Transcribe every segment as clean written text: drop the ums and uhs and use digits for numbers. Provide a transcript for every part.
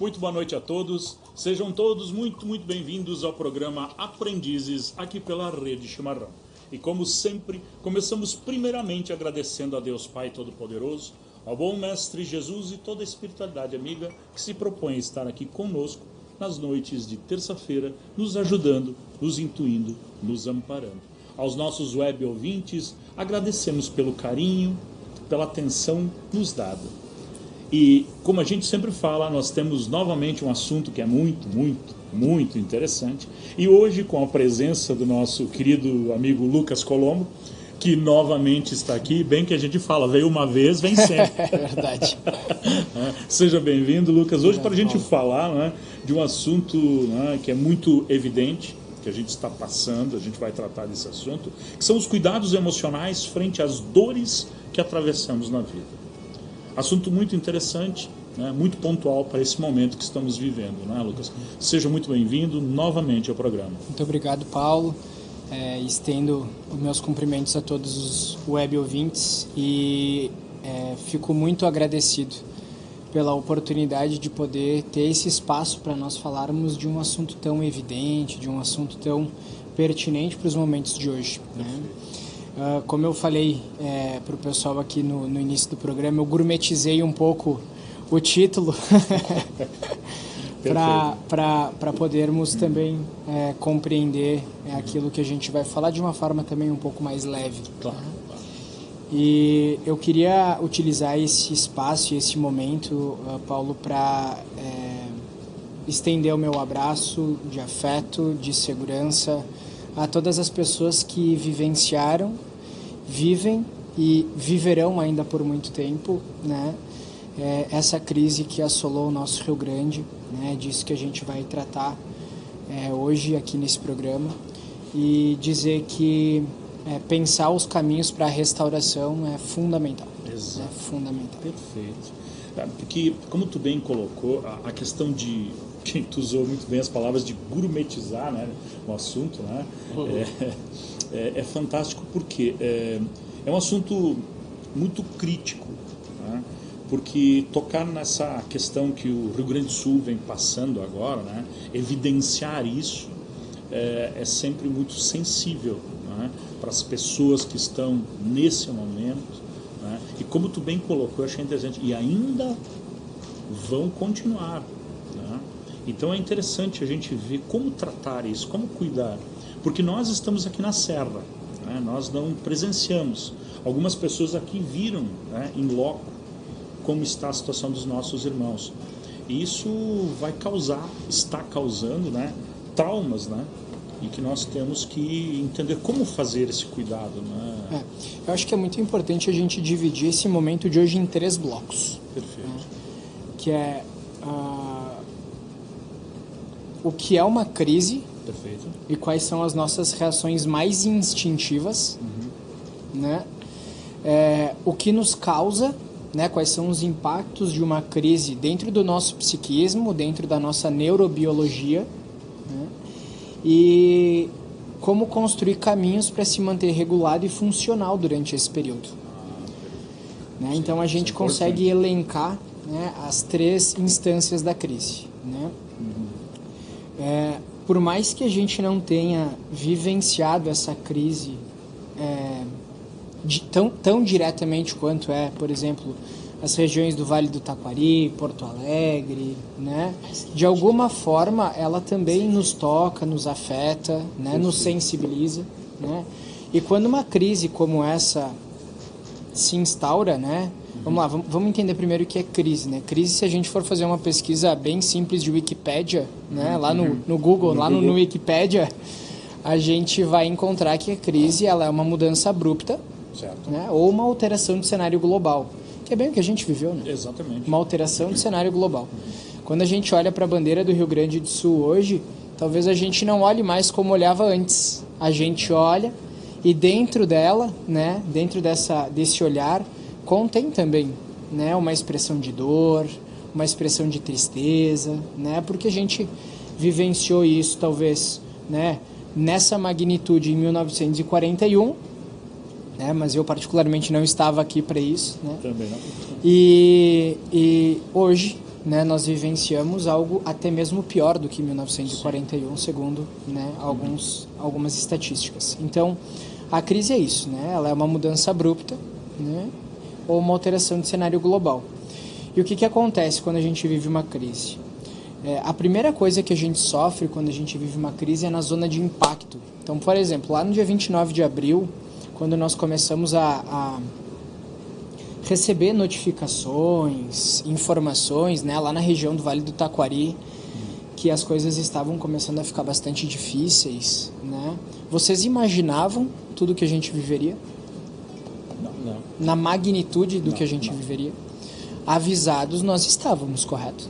Muito boa noite a todos. Sejam todos muito bem-vindos ao programa Aprendizes, aqui pela Rede Chimarrão. E como sempre, começamos primeiramente agradecendo a Deus Pai Todo-Poderoso, ao bom Mestre Jesus e toda a espiritualidade amiga que se propõe a estar aqui conosco nas noites de terça-feira, nos ajudando, nos intuindo, nos amparando. Aos nossos web ouvintes, agradecemos pelo carinho, pela atenção nos dada. E, como a gente sempre fala, nós temos novamente um assunto que é muito interessante. E hoje, com a presença do nosso querido amigo Lucas Colombo, que novamente está aqui, bem que a gente fala, veio uma vez, vem sempre. É verdade. Seja bem-vindo, Lucas. Hoje, para a gente falar de um assunto que é muito evidente, que a gente está passando, a gente vai tratar desse assunto, que são os cuidados emocionais frente às dores que atravessamos na vida. Assunto muito interessante, muito pontual para esse momento que estamos vivendo, Lucas? Seja muito bem-vindo novamente ao programa. Muito obrigado, Paulo. Estendo os meus cumprimentos a todos os web ouvintes e fico muito agradecido pela oportunidade de poder ter esse espaço para nós falarmos de um assunto tão evidente, de um assunto tão pertinente para os momentos de hoje. Como eu falei para o pessoal aqui no início do programa, eu gourmetizei um pouco o título para podermos também compreender aquilo que a gente vai falar de uma forma também um pouco mais leve. Claro. E eu queria utilizar esse espaço e esse momento, Paulo, para estender o meu abraço de afeto, de segurança a todas as pessoas que vivenciaram, vivem e viverão ainda por muito tempo, essa crise que assolou o nosso Rio Grande, disso que a gente vai tratar hoje aqui nesse programa, e dizer que pensar os caminhos para a restauração é fundamental. Exato. É fundamental. Perfeito. Porque, como tu bem colocou, a questão de... Tu usou muito bem as palavras de gourmetizar o assunto, é fantástico porque é um assunto muito crítico, porque tocar nessa questão que o Rio Grande do Sul vem passando agora, evidenciar isso é sempre muito sensível para as pessoas que estão nesse momento, e como tu bem colocou, eu achei interessante, e ainda vão continuar. Então é interessante a gente ver como tratar isso, como cuidar, porque nós estamos aqui na Serra, nós não presenciamos. Algumas pessoas aqui viram em loco como está a situação dos nossos irmãos. E isso vai causar, está causando traumas, e que nós temos que entender como fazer esse cuidado. Eu acho que é muito importante a gente dividir esse momento de hoje em 3 blocos. Perfeito. Que é o que é uma crise. Perfeito. E quais são as nossas reações mais instintivas, o que nos causa, quais são os impactos de uma crise dentro do nosso psiquismo, dentro da nossa neurobiologia, e como construir caminhos para se manter regulado e funcional durante esse período. Então a gente consegue elencar as 3 instâncias da crise. Por mais que a gente não tenha vivenciado essa crise tão diretamente quanto por exemplo, as regiões do Vale do Taquari, Porto Alegre, de alguma forma ela também nos toca, nos afeta, nos sensibiliza. E quando uma crise como essa se instaura, vamos lá, vamos entender primeiro o que é crise, Crise, se a gente for fazer uma pesquisa bem simples de Wikipédia, lá no Google, no Wikipédia, a gente vai encontrar que a crise ela é uma mudança abrupta, certo. Ou uma alteração de cenário global, que é bem o que a gente viveu, Exatamente. Uma alteração de cenário global. Quando a gente olha para a bandeira do Rio Grande do Sul hoje, talvez a gente não olhe mais como olhava antes. A gente olha e dentro dela, dentro desse olhar, contém também uma expressão de dor, uma expressão de tristeza, porque a gente vivenciou isso talvez nessa magnitude em 1941, mas eu particularmente não estava aqui para isso. Também não. E hoje, né, nós vivenciamos algo até mesmo pior do que 1941, segundo, né, algumas estatísticas. Então, a crise é isso, né? Ela é uma mudança abrupta, né, ou uma alteração de cenário global. E o que acontece quando a gente vive uma crise? A primeira coisa que a gente sofre quando a gente vive uma crise é na zona de impacto. Então, por exemplo, lá no dia 29 de abril, quando nós começamos a receber notificações, informações, né, lá na região do Vale do Taquari, que as coisas estavam começando a ficar bastante difíceis, né? Vocês imaginavam tudo que a gente viveria? Não. Na magnitude do que a gente viveria? Avisados nós estávamos, correto?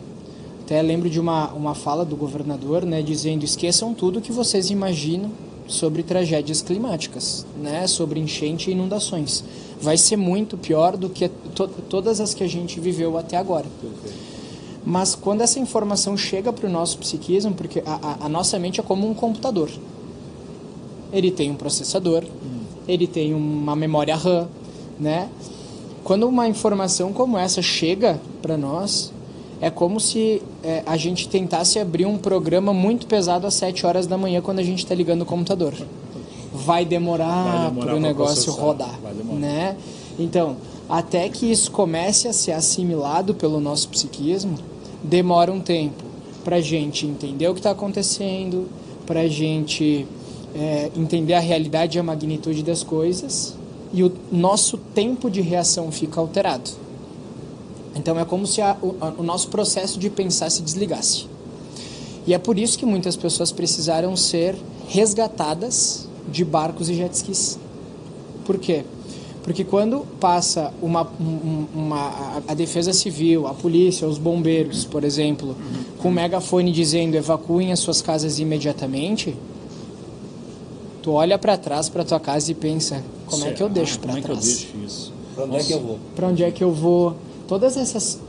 Até lembro de uma fala do governador, né, dizendo: esqueçam tudo que vocês imaginam sobre tragédias climáticas, né, sobre enchente e inundações. Vai ser muito pior do que todas as que a gente viveu até agora. Mas quando essa informação chega para o nosso psiquismo, porque a nossa mente é como um computador. Ele tem um processador, ele tem uma memória RAM, né? Quando uma informação como essa chega para nós, é como se a gente tentasse abrir um programa muito pesado às 7 horas da manhã quando a gente está ligando o computador. Vai demorar para o negócio rodar, né? Então, até que isso comece a ser assimilado pelo nosso psiquismo, demora um tempo para a gente entender o que está acontecendo, para a gente entender a realidade e a magnitude das coisas, e o nosso tempo de reação fica alterado. Então é como se o nosso processo de pensar se desligasse. E é por isso que muitas pessoas precisaram ser resgatadas de barcos e jet skis. Por quê? Porque quando passa a defesa civil, a polícia, os bombeiros, por exemplo, com um megafone dizendo evacuem as suas casas imediatamente, tu olha para trás para tua casa e pensa, como é que eu deixo para trás? Como é que eu deixo isso? Para onde é que eu vou? Para onde é que eu vou? Todas essas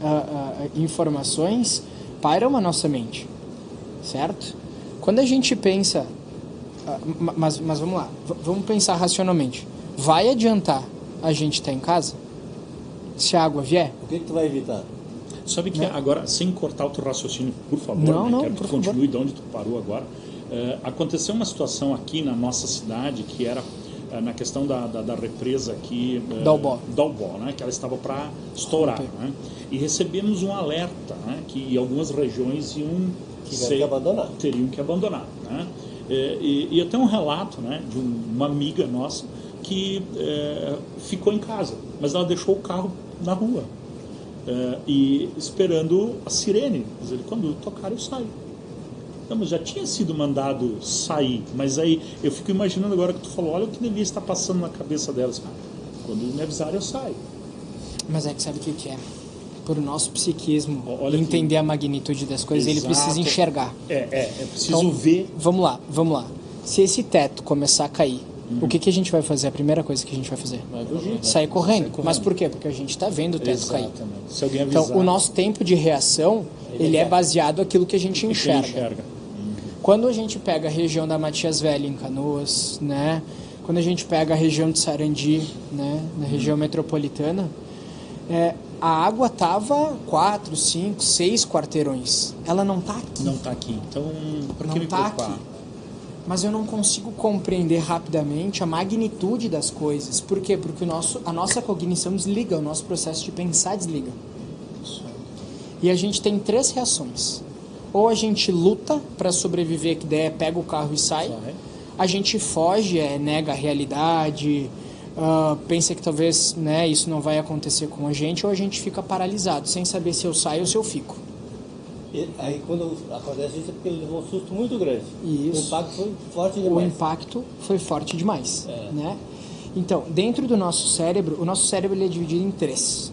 informações pairam a nossa mente, certo? Quando a gente pensa, mas vamos lá, vamos pensar racionalmente. Vai adiantar a gente estar em casa? Se a água vier? O que tu vai evitar? Sabe que agora, sem cortar o teu raciocínio, por favor, quero que tu continue de onde tu parou agora. Aconteceu uma situação aqui na nossa cidade que era na questão da represa aqui Dalbó, né, que ela estava para estourar, né, e recebemos um alerta, né, que algumas regiões teriam que abandonar, né, e eu tenho um relato, né, de uma amiga nossa que ficou em casa, mas ela deixou o carro na rua e esperando a sirene, dizer, quando tocar eu saio. Não, mas já tinha sido mandado sair, mas aí eu fico imaginando agora que tu falou, olha o que devia estar passando na cabeça delas. Quando me avisarem eu saio. Mas é que sabe o que é? Por nosso psiquismo, entender a magnitude das coisas, ele precisa enxergar. É preciso ver. Vamos lá. Se esse teto começar a cair, o que a gente vai fazer? A primeira coisa que a gente vai fazer? Sair correndo. Mas por quê? Porque a gente está vendo o teto cair. Se alguém avisar. Então, o nosso tempo de reação, ele é baseado naquilo que a gente enxerga. Quando a gente pega a região da Matias Velha em Canoas, né? Quando a gente pega a região de Sarandi, né? Na região metropolitana, a água estava 4, 5, 6 quarteirões. Ela não está aqui. Não está aqui. Então, por que me preocupar? Aqui. Mas eu não consigo compreender rapidamente a magnitude das coisas. Por quê? Porque a nossa cognição desliga, o nosso processo de pensar desliga. E a gente tem 3 reações. Ou a gente luta para sobreviver, que daí pega o carro e sai. A gente foge, nega a realidade, pensa que talvez, né, isso não vai acontecer com a gente, ou a gente fica paralisado, sem saber se eu saio ou se eu fico. E aí quando acontece isso é porque ele levou um susto muito grande. Isso. O impacto foi forte demais. O impacto foi forte demais. Né? Então, dentro do nosso cérebro, o nosso cérebro ele é dividido em 3.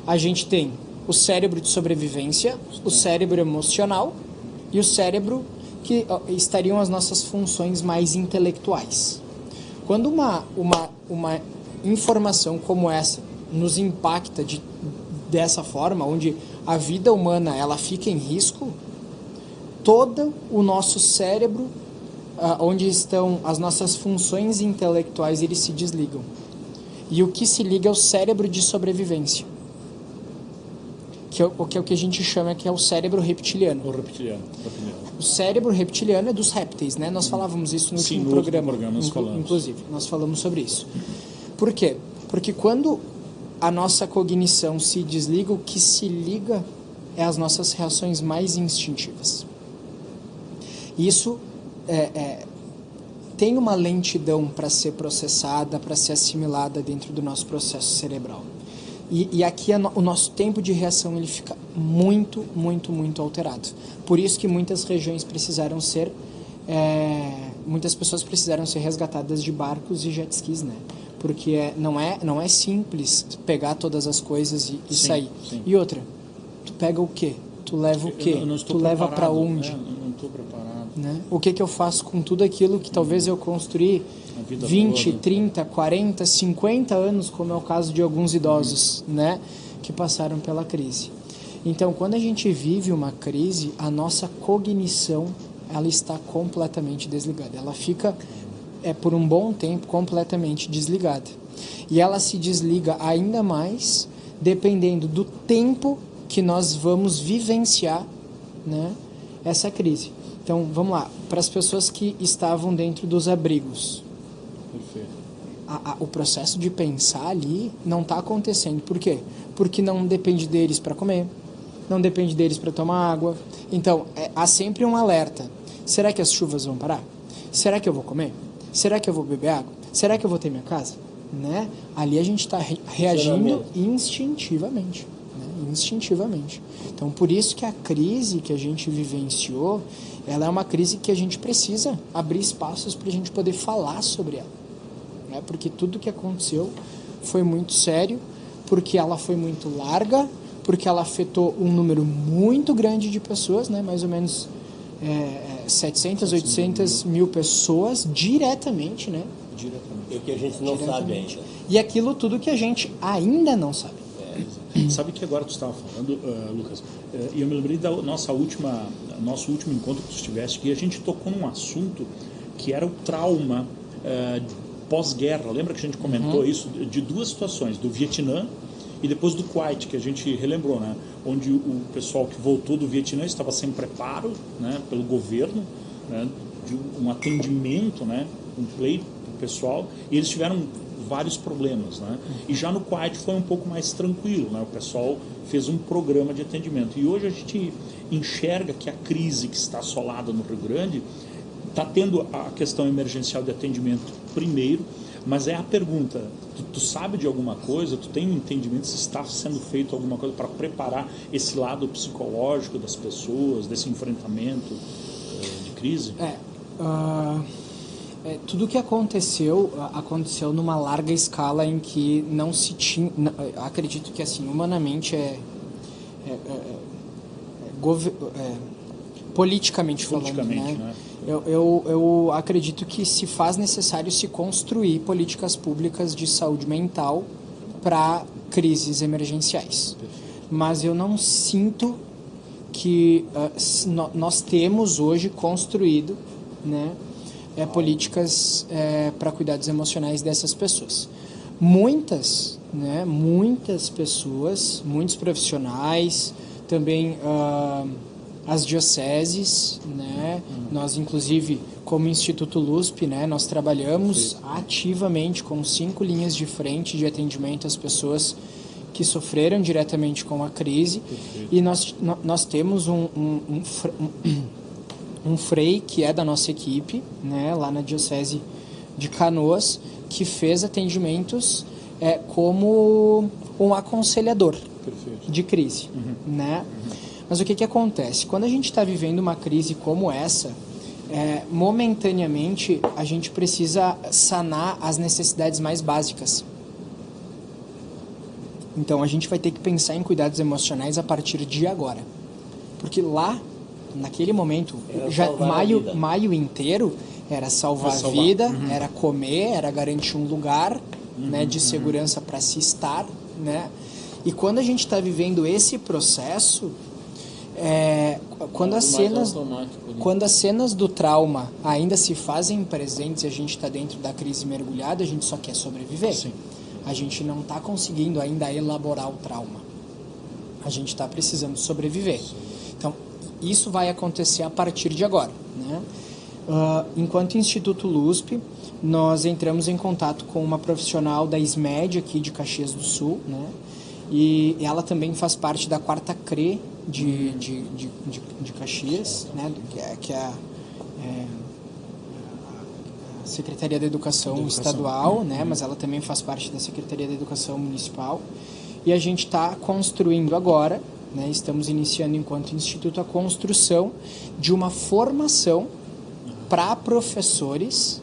A gente tem o cérebro de sobrevivência, o cérebro emocional e o cérebro que estariam as nossas funções mais intelectuais. Quando uma informação como essa nos impacta dessa forma, onde a vida humana ela fica em risco, todo o nosso cérebro, onde estão as nossas funções intelectuais, eles se desligam. E o que se liga é o cérebro de sobrevivência, que que é o que a gente chama que é o cérebro reptiliano. O reptiliano. O cérebro reptiliano é dos répteis, né? Nós falávamos isso no último programa. Inclusive, nós falamos sobre isso. Por quê? Porque quando a nossa cognição se desliga, o que se liga é as nossas reações mais instintivas. Isso tem uma lentidão para ser processada, para ser assimilada dentro do nosso processo cerebral. E aqui o nosso tempo de reação ele fica muito, muito, muito alterado. Por isso que muitas regiões precisaram ser... muitas pessoas precisaram ser resgatadas de barcos e jet skis, né? Porque não é simples pegar todas as coisas e sair. Sim. E outra, tu pega o quê? Tu leva o quê? Tu leva para onde? Eu não estou preparado. Né? O que eu faço com tudo aquilo que talvez eu construí 20, toda. 30, 40, 50 anos, como é o caso de alguns idosos, né, que passaram pela crise. Então, quando a gente vive uma crise, a nossa cognição ela está completamente desligada. Ela fica, por um bom tempo, completamente desligada. E ela se desliga ainda mais dependendo do tempo que nós vamos vivenciar, né, essa crise. Então, vamos lá, para as pessoas que estavam dentro dos abrigos. Perfeito. O processo de pensar ali não está acontecendo. Por quê? Porque não depende deles para comer, não depende deles para tomar água. Então, há sempre um alerta. Será que as chuvas vão parar? Será que eu vou comer? Será que eu vou beber água? Será que eu vou ter minha casa? Né? Ali a gente está reagindo instintivamente. Instintivamente. Então, por isso que a crise que a gente vivenciou, ela é uma crise que a gente precisa abrir espaços para a gente poder falar sobre ela. Né? Porque tudo que aconteceu foi muito sério, porque ela foi muito larga, porque ela afetou um número muito grande de pessoas, né? Mais ou menos 700, 800 mil pessoas diretamente, né? E o que a gente não sabe ainda. E aquilo tudo que a gente ainda não sabe. Sabe que agora tu estava falando, Lucas, e eu me lembrei da nosso último encontro que tu estiveste, que a gente tocou num assunto que era o trauma pós-guerra. Lembra que a gente comentou isso de duas situações, do Vietnã e depois do Kuwait, que a gente relembrou, né? Onde o pessoal que voltou do Vietnã estava sem preparo, né, pelo governo, né, de um atendimento, né, completo para o pessoal, e eles tiveram vários problemas, né? E já no Kuwait foi um pouco mais tranquilo, né? O pessoal fez um programa de atendimento. E hoje a gente enxerga que a crise que está assolada no Rio Grande está tendo a questão emergencial de atendimento primeiro, mas é a pergunta, tu sabe de alguma coisa, tu tem um entendimento se está sendo feito alguma coisa para preparar esse lado psicológico das pessoas, desse enfrentamento de crise? Tudo que aconteceu numa larga escala em que não se tinha... acredito que, assim, humanamente politicamente falando, né? Eu acredito que se faz necessário se construir políticas públicas de saúde mental para crises emergenciais. Mas eu não sinto que nós temos hoje construído, né, políticas para cuidados emocionais dessas pessoas. Muitas pessoas, muitos profissionais, também as dioceses, né? Nós, inclusive, como Instituto LUSP, né, nós trabalhamos ativamente com 5 linhas de frente de atendimento às pessoas que sofreram diretamente com a crise. E nós temos um frei que é da nossa equipe, né, lá na Diocese de Canoas, que fez atendimentos como um aconselhador de crise, né? Mas o que acontece? Quando a gente está vivendo uma crise como essa, momentaneamente a gente precisa sanar as necessidades mais básicas. Então a gente vai ter que pensar em cuidados emocionais a partir de agora. Porque lá, naquele momento, já maio inteiro era salvar a vida, era comer, era garantir um lugar, né, de segurança para se estar, né? E quando a gente está vivendo esse processo, quando as cenas do trauma ainda se fazem presentes e a gente está dentro da crise mergulhada, a gente só quer sobreviver. Sim. A gente não está conseguindo ainda elaborar o trauma. A gente está precisando sobreviver. Então, isso vai acontecer a partir de agora, né? Enquanto Instituto LUSP, nós entramos em contato com uma profissional da SMED aqui de Caxias do Sul, né? E ela também faz parte da 4ª CRE de Caxias, né? Que é a Secretaria da Educação Estadual, né? Mas ela também faz parte da Secretaria da Educação Municipal. E a gente está construindo agora, né? Estamos iniciando enquanto Instituto a construção de uma formação para professores,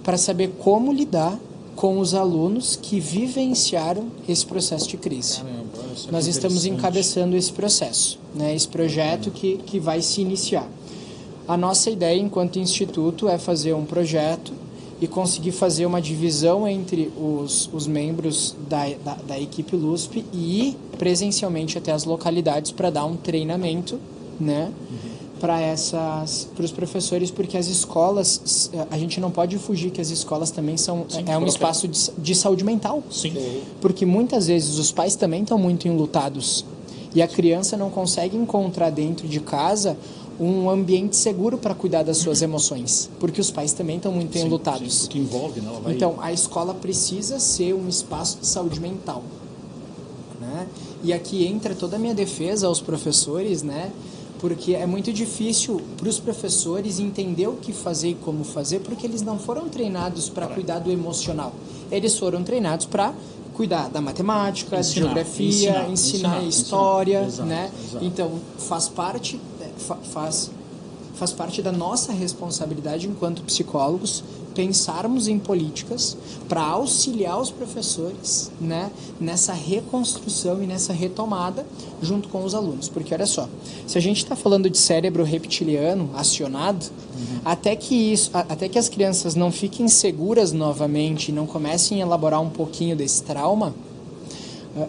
para saber como lidar com os alunos que vivenciaram esse processo de crise. Caramba, nós estamos encabeçando esse processo, né? Esse projeto que vai se iniciar. A nossa ideia enquanto Instituto é fazer um projeto e conseguir fazer uma divisão entre os membros da equipe LUSP e ir presencialmente até as localidades para dar um treinamento, né? Para os professores, porque as escolas, a gente não pode fugir que as escolas também são um espaço de saúde mental. Sim. Porque muitas vezes os pais também estão muito enlutados e a criança não consegue encontrar dentro de casa um ambiente seguro para cuidar das suas emoções, porque os pais também estão muito enlutados. Sim, porque envolve, né? Então, a escola precisa ser um espaço de saúde mental, né? E aqui entra toda a minha defesa aos professores, né? Porque é muito difícil para os professores entender o que fazer e como fazer, porque eles não foram treinados para cuidar do emocional. Eles foram treinados para cuidar da matemática, da geografia, ensinar história, né? Exato. Então, faz parte da nossa responsabilidade enquanto psicólogos pensarmos em políticas para auxiliar os professores, né, nessa reconstrução e nessa retomada junto com os alunos. Porque, olha só, se a gente está falando de cérebro reptiliano acionado, até que as crianças não fiquem seguras novamente e não comecem a elaborar um pouquinho desse trauma,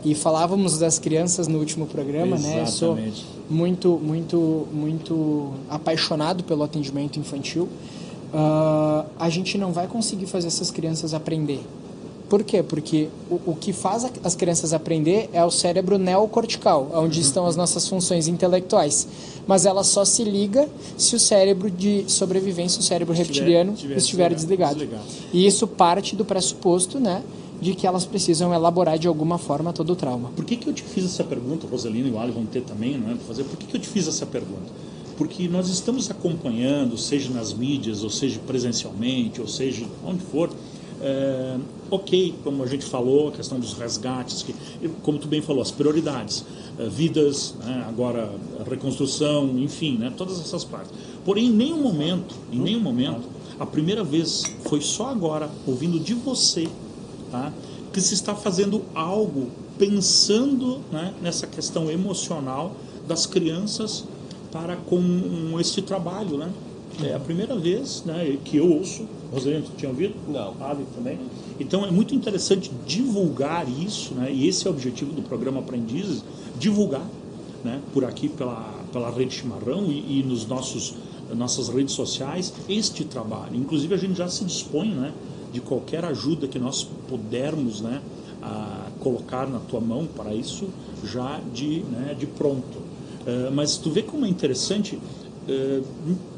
e falávamos das crianças no último programa, né? Eu sou muito apaixonado pelo atendimento infantil. A gente não vai conseguir fazer essas crianças aprender. Por quê? Porque o que faz as crianças aprender é o cérebro neocortical, onde estão as nossas funções intelectuais. Mas ela só se liga se o cérebro de sobrevivência, o cérebro reptiliano, estiver desligado. E isso parte do pressuposto, né, de que elas precisam elaborar de alguma forma todo o trauma. Por que eu te fiz essa pergunta? Roselina e o Ali vão ter também, não é, para fazer. Por que eu te fiz essa pergunta? Porque nós estamos acompanhando, seja nas mídias, ou seja presencialmente, ou seja onde for, ok, como a gente falou, a questão dos resgates, como tu bem falou, as prioridades, vidas, né, agora a reconstrução, enfim, né, todas essas partes. Porém, em nenhum momento, a primeira vez foi só agora, ouvindo de você, tá, que se está fazendo algo pensando, né, nessa questão emocional das crianças para com esse trabalho, né? É a primeira vez, né, que eu ouço. Roselina, tu tinha ouvido? Não. Ali também. Então é muito interessante divulgar isso, né? E esse é o objetivo do programa Aprendizes, divulgar, né, por aqui pela Rede Chimarrão e nos nossas redes sociais este trabalho. Inclusive a gente já se dispõe, né, de qualquer ajuda que nós pudermos, né, a colocar na tua mão para isso já de pronto. Mas tu vê como é interessante,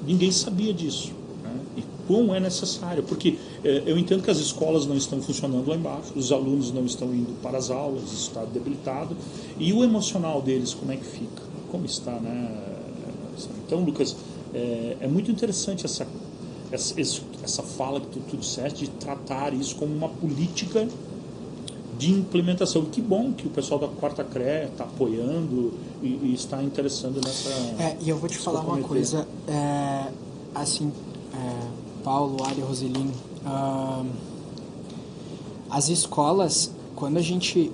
ninguém sabia disso, né? E como é necessário, porque eu entendo que as escolas não estão funcionando lá embaixo, os alunos não estão indo para as aulas, isso está debilitado, e o emocional deles, como é que fica? Como está, né? Então, Lucas, é muito interessante essa fala que tu disseste de tratar isso como uma política de implementação. Que bom que o pessoal da 4ª CRE está apoiando e está interessando nessa... E eu vou te falar uma coisa, assim, Paulo, Ali, Roselino, as escolas, quando a gente,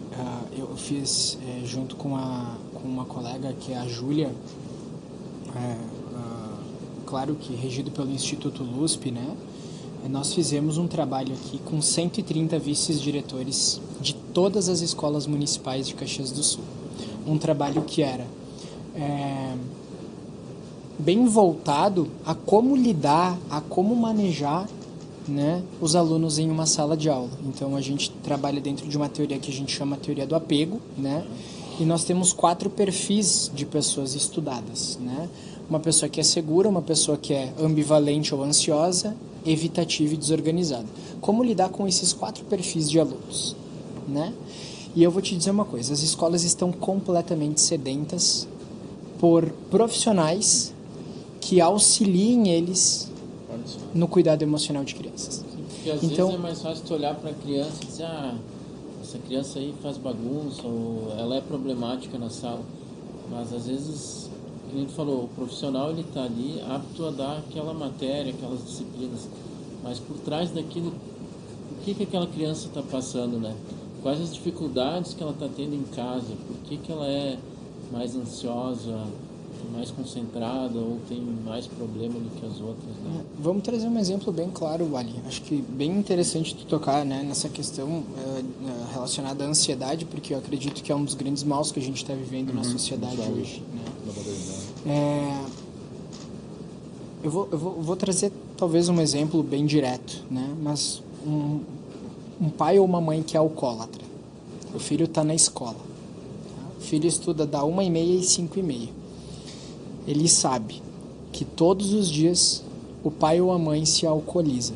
eu fiz junto com uma colega que é a Júlia, claro que regido pelo Instituto LUSP, né? Nós fizemos um trabalho aqui com 130 vices-diretores de todas as escolas municipais de Caxias do Sul. Um trabalho que era bem voltado a como lidar, a como manejar, né, os alunos em uma sala de aula. Então a gente trabalha dentro de uma teoria que a gente chama teoria do apego, né? E nós temos 4 perfis de pessoas estudadas, né? Uma pessoa que é segura, uma pessoa que é ambivalente ou ansiosa, evitativa e desorganizada. Como lidar com esses 4 perfis de alunos, né? E eu vou te dizer uma coisa, as escolas estão completamente sedentas por profissionais que auxiliem eles no cuidado emocional de crianças. Porque às vezes é mais fácil tu olhar para a criança e dizer, essa criança aí faz bagunça, ou ela é problemática na sala. Mas às vezes, como a gente falou, o profissional ele está ali apto a dar aquela matéria, aquelas disciplinas. Mas por trás daquilo, o que aquela criança está passando, né? Quais as dificuldades que ela está tendo em casa? Por que ela é mais ansiosa, mais concentrada ou tem mais problema do que as outras, né? Vamos trazer um exemplo bem claro, Ali. Acho que bem interessante tu tocar, né, nessa questão relacionada à ansiedade, porque eu acredito que é um dos grandes maus que a gente está vivendo na sociedade hoje, né? Eu vou trazer talvez um exemplo bem direto, né? Mas um pai ou uma mãe que é alcoólatra, o filho está na escola, tá? O filho estuda da 1h30 e 5h30. Ele sabe que todos os dias o pai ou a mãe se alcooliza.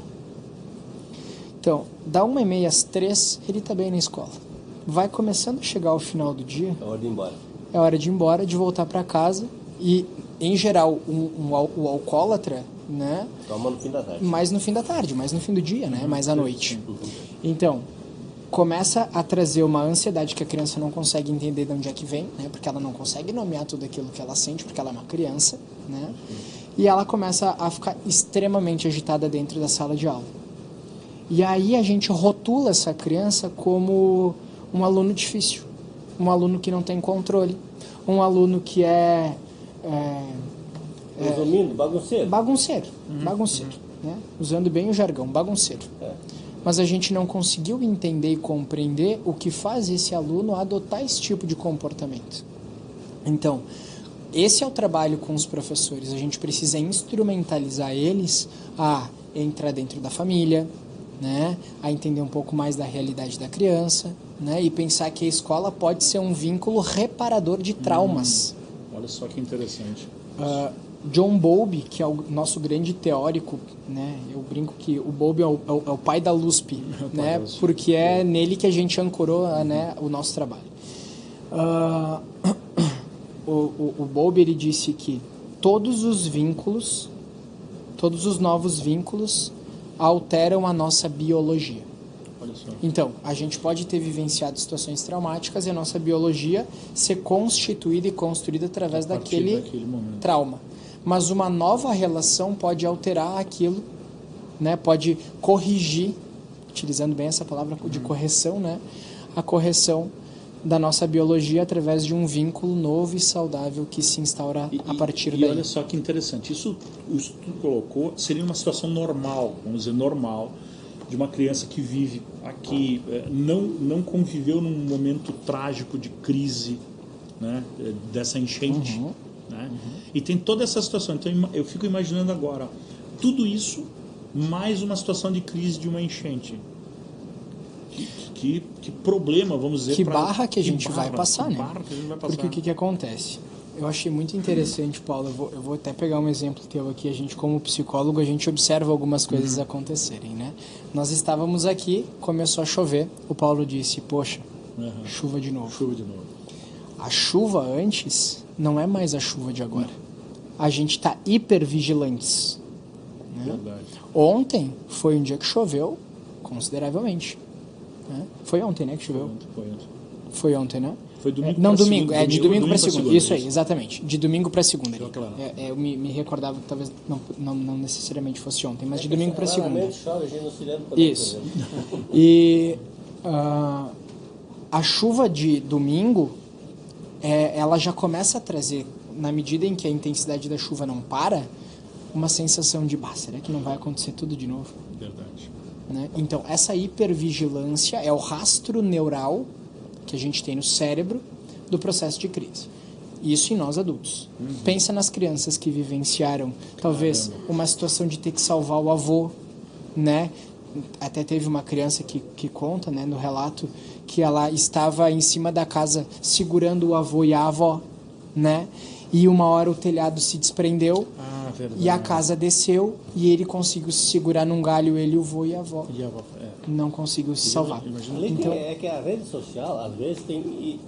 Então, da 1h30 às 3h, ele está bem na escola. Vai começando a chegar ao final do dia. É hora de ir embora. É hora de ir embora, de voltar para casa. E, em geral, o alcoólatra, né? Toma no fim da tarde. Mais no fim da tarde, mais no fim do dia, né? Mais à noite. Então, começa a trazer uma ansiedade que a criança não consegue entender de onde é que vem, né? Porque ela não consegue nomear tudo aquilo que ela sente, porque ela é uma criança, né? E ela começa a ficar extremamente agitada dentro da sala de aula. E aí a gente rotula essa criança como um aluno difícil, um aluno que não tem controle, um aluno que resumindo, bagunceiro. Bagunceiro, né? Usando bem o jargão, bagunceiro. Mas a gente não conseguiu entender e compreender o que faz esse aluno adotar esse tipo de comportamento. Então, esse é o trabalho com os professores. A gente precisa instrumentalizar eles a entrar dentro da família, né? A entender um pouco mais da realidade da criança, né? E pensar que a escola pode ser um vínculo reparador de traumas. Olha só que interessante. John Bowlby, que é o nosso grande teórico, né? Eu brinco que o Bowlby é o pai da LUSP, né? Porque é nele que a gente ancorou, né, o nosso trabalho. O Bowlby, ele disse que todos os novos vínculos alteram a nossa biologia. Olha só. Então, a gente pode ter vivenciado situações traumáticas e a nossa biologia ser constituída e construída através daquele trauma. Mas uma nova relação pode alterar aquilo, né? Pode corrigir, utilizando bem essa palavra de correção, né? A correção da nossa biologia através de um vínculo novo e saudável que se instaura a partir daí. E olha só que interessante, isso o estudo colocou, seria uma situação normal, vamos dizer, normal, de uma criança que vive aqui, não conviveu num momento trágico de crise, né? Dessa enchente. Né? E tem toda essa situação. Então eu fico imaginando agora tudo isso mais uma situação de crise de uma enchente. Que problema, vamos dizer, que barra que a gente vai passar, né? Porque o que acontece? Eu achei muito interessante, Paulo. Eu vou até pegar um exemplo teu aqui. A gente, como psicólogo, a gente observa algumas coisas acontecerem, né? Nós estávamos aqui, começou a chover. O Paulo disse: poxa, chuva de novo. Chuva de novo. A chuva antes não é mais a chuva de agora. A gente está hipervigilantes. Né? Verdade. Ontem foi um dia que choveu consideravelmente. Né? Foi ontem, né, que choveu? Foi ontem, né? Foi domingo não, pra domingo. Segunda, de domingo para segunda. Isso aí, isso. Exatamente. De domingo para segunda. Claro. Eu me recordava que talvez não necessariamente fosse ontem, mas de domingo para segunda. Chove, a gente não se lembra. Isso. E a chuva de domingo, ela já começa a trazer, na medida em que a intensidade da chuva não para, uma sensação de, será que não vai acontecer tudo de novo? Verdade. Né? Então, essa hipervigilância é o rastro neural que a gente tem no cérebro do processo de crise. Isso em nós adultos. Pensa nas crianças que vivenciaram, talvez, uma situação de ter que salvar o avô, né? até teve uma criança que conta, né, no relato, que ela estava em cima da casa segurando o avô e a avó, né? E uma hora o telhado se desprendeu e a casa desceu e ele conseguiu se segurar num galho, ele, o avô e a avó. E a avó, não conseguiu se salvar. Então, é que a rede social, às vezes,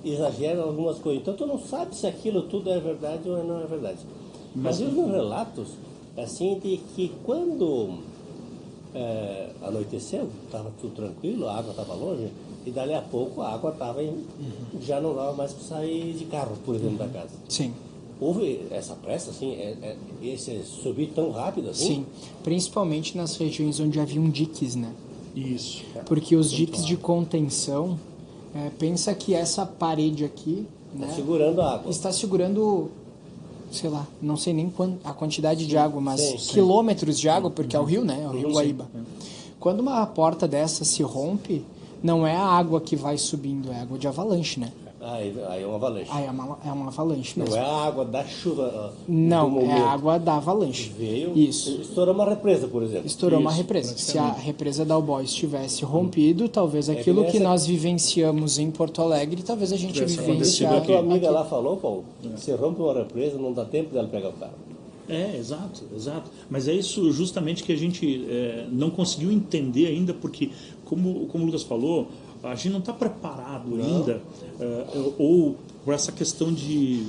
exagera algumas coisas. Então, tu não sabe se aquilo tudo é verdade ou não é verdade. Mas eu vi relatos, assim, de que quando anoiteceu, estava tudo tranquilo, a água estava longe, e dali a pouco a água estava já não dava mais para sair de carro por dentro da casa. Sim. Houve essa pressa, assim, esse subir tão rápido assim? Sim, principalmente nas regiões onde haviam diques, né? Isso. Porque os diques de contenção, pensa que essa parede aqui, né, segurando a água. está segurando, sei lá, não sei nem a quantidade de água, mas sim. quilômetros de água, porque é o rio, né? É o rio Guaíba. Quando uma porta dessa se rompe, não é a água que vai subindo, é água de avalanche, né? Aí é uma avalanche. Aí é uma avalanche mesmo. Não é a água da chuva. Não, é a água da avalanche. Veio, isso. Estourou uma represa, por exemplo. Estourou uma represa. Se a represa da Albóis tivesse rompido, talvez aquilo que nós vivenciamos em Porto Alegre, talvez a gente vivenciasse. A tua amiga lá falou, Paulo, se rompe uma represa, não dá tempo dela pegar o carro. Exato. Mas é isso justamente que a gente não conseguiu entender ainda, porque, como o Lucas falou, a gente não está preparado ainda, ou por essa questão de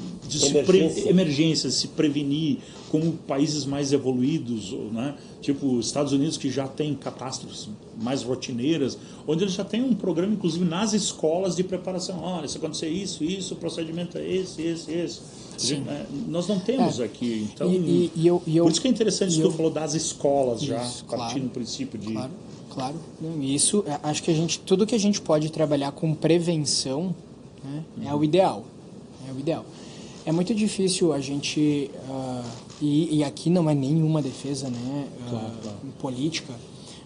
emergência, se prevenir, como países mais evoluídos, né? Tipo Estados Unidos, que já tem catástrofes mais rotineiras, onde eles já têm um programa, inclusive nas escolas, de preparação. Olha, se acontecer isso, o procedimento é esse. Nós não temos aqui. Então, por isso que é interessante isso que tu falou das escolas já, partindo do princípio de... Claro. Isso, acho que tudo que a gente pode trabalhar com prevenção, né, é o ideal. É muito difícil a gente, e aqui não é nenhuma defesa, né, política,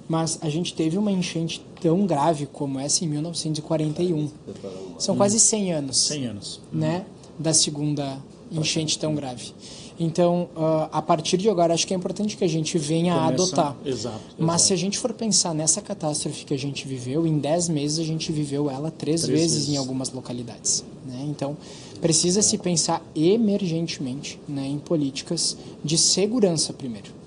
mas a gente teve uma enchente tão grave como essa em 1941. São quase 100 anos. 100 anos. Né, da segunda enchente tão grave. Então, a partir de agora, acho que é importante que a gente venha a adotar. Exato. Mas se a gente for pensar nessa catástrofe que a gente viveu, em 10 meses a gente viveu ela 3 vezes em algumas localidades. Né? Então, precisa se pensar emergentemente, né, em políticas de segurança primeiro.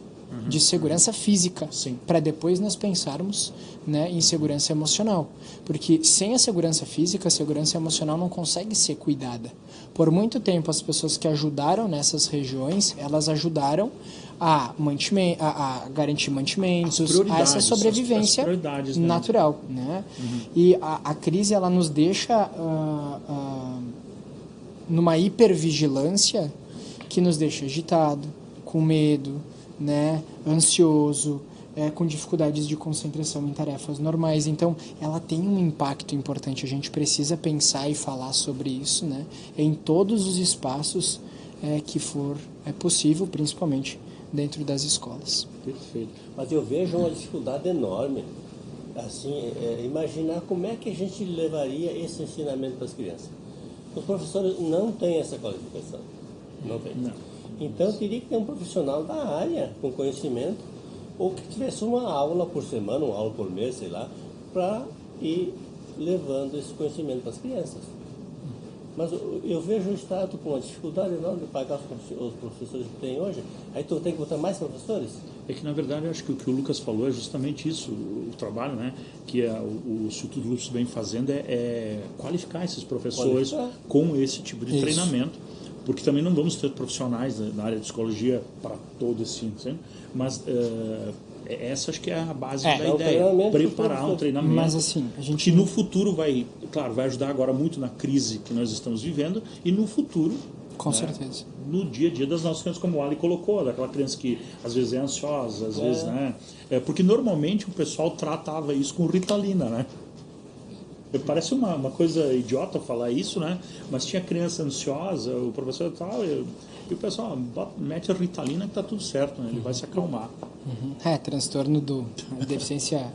De segurança física, para depois nós pensarmos, né, em segurança emocional. Porque sem a segurança física, a segurança emocional não consegue ser cuidada. Por muito tempo, as pessoas que ajudaram nessas regiões, elas ajudaram a garantir mantimentos, a essa sobrevivência natural. Né? E a crise ela nos deixa numa hipervigilância que nos deixa agitado, com medo, né, ansioso, com dificuldades de concentração em tarefas normais. Então, ela tem um impacto importante. A gente precisa pensar e falar sobre isso, né, em todos os espaços que for possível, principalmente dentro das escolas. Perfeito. Mas eu vejo uma dificuldade enorme, assim, imaginar como é que a gente levaria esse ensinamento para as crianças. Os professores não têm essa qualificação. Não tem. Não. Então, teria que ter um profissional da área com conhecimento, ou que tivesse uma aula por semana, uma aula por mês, sei lá, para ir levando esse conhecimento para as crianças. Mas eu vejo o Estado com uma dificuldade enorme de pagar os professores que tem hoje. Aí tu tem que botar mais professores? É que, na verdade, eu acho que o que o Lucas falou é justamente isso, o trabalho, né, que o Instituto Lúcio vem fazendo é qualificar esses professores com esse tipo de treinamento. Porque também não vamos ter profissionais na área de psicologia para todo esse ensino, mas essa acho que é a base da ideia, preparar um treinamento, mas, assim, que no futuro vai ajudar agora muito na crise que nós estamos vivendo, e no futuro, com certeza, no dia a dia das nossas crianças, como o Ali colocou, daquela criança que às vezes é ansiosa, às vezes, né, porque normalmente o pessoal tratava isso com Ritalina, né? Parece uma coisa idiota falar isso, né? Mas tinha criança ansiosa, o professor tal, e o pessoal mete a Ritalina que tá tudo certo, né? Ele vai se acalmar. Transtorno do deficiência,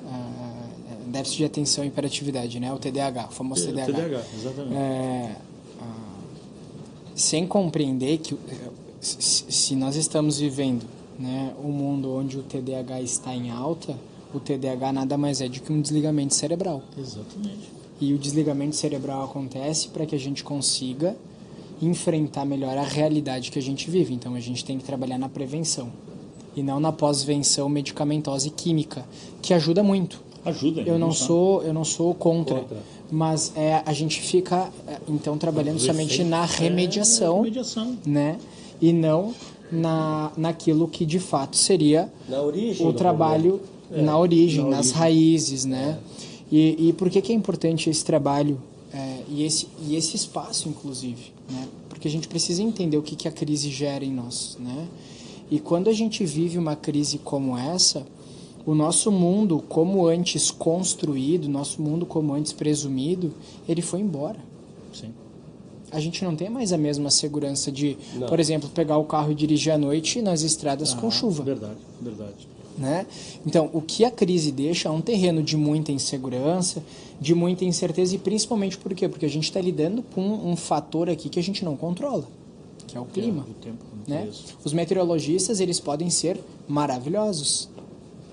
déficit de atenção e hiperatividade, né? O TDAH, o famoso TDAH. TDAH, exatamente. Sem compreender que se nós estamos vivendo, né, um mundo onde o TDAH está em alta, O TDAH nada mais é do que um desligamento cerebral. Exatamente. E o desligamento cerebral acontece para que a gente consiga enfrentar melhor a realidade que a gente vive. Então a gente tem que trabalhar na prevenção e não na pós-venção medicamentosa e química, que ajuda muito. Ajuda. Eu não sou contra. Mas a gente fica então trabalhando somente na remediação, né? E não naquilo que de fato seria na origem o trabalho na origem, nas raízes, né? E por que é importante esse trabalho e esse espaço, inclusive, né? Porque a gente precisa entender o que a crise gera em nós, né? E quando a gente vive uma crise como essa, o nosso mundo como antes construído, nosso mundo como antes presumido, ele foi embora. Sim. A gente não tem mais a mesma segurança de, por exemplo, pegar o carro e dirigir à noite nas estradas com chuva. Verdade. Né? Então, o que a crise deixa é um terreno de muita insegurança, de muita incerteza, e principalmente por quê? Porque a gente está lidando com um fator aqui que a gente não controla, que é o clima. O tempo, né? Os meteorologistas, eles podem ser maravilhosos,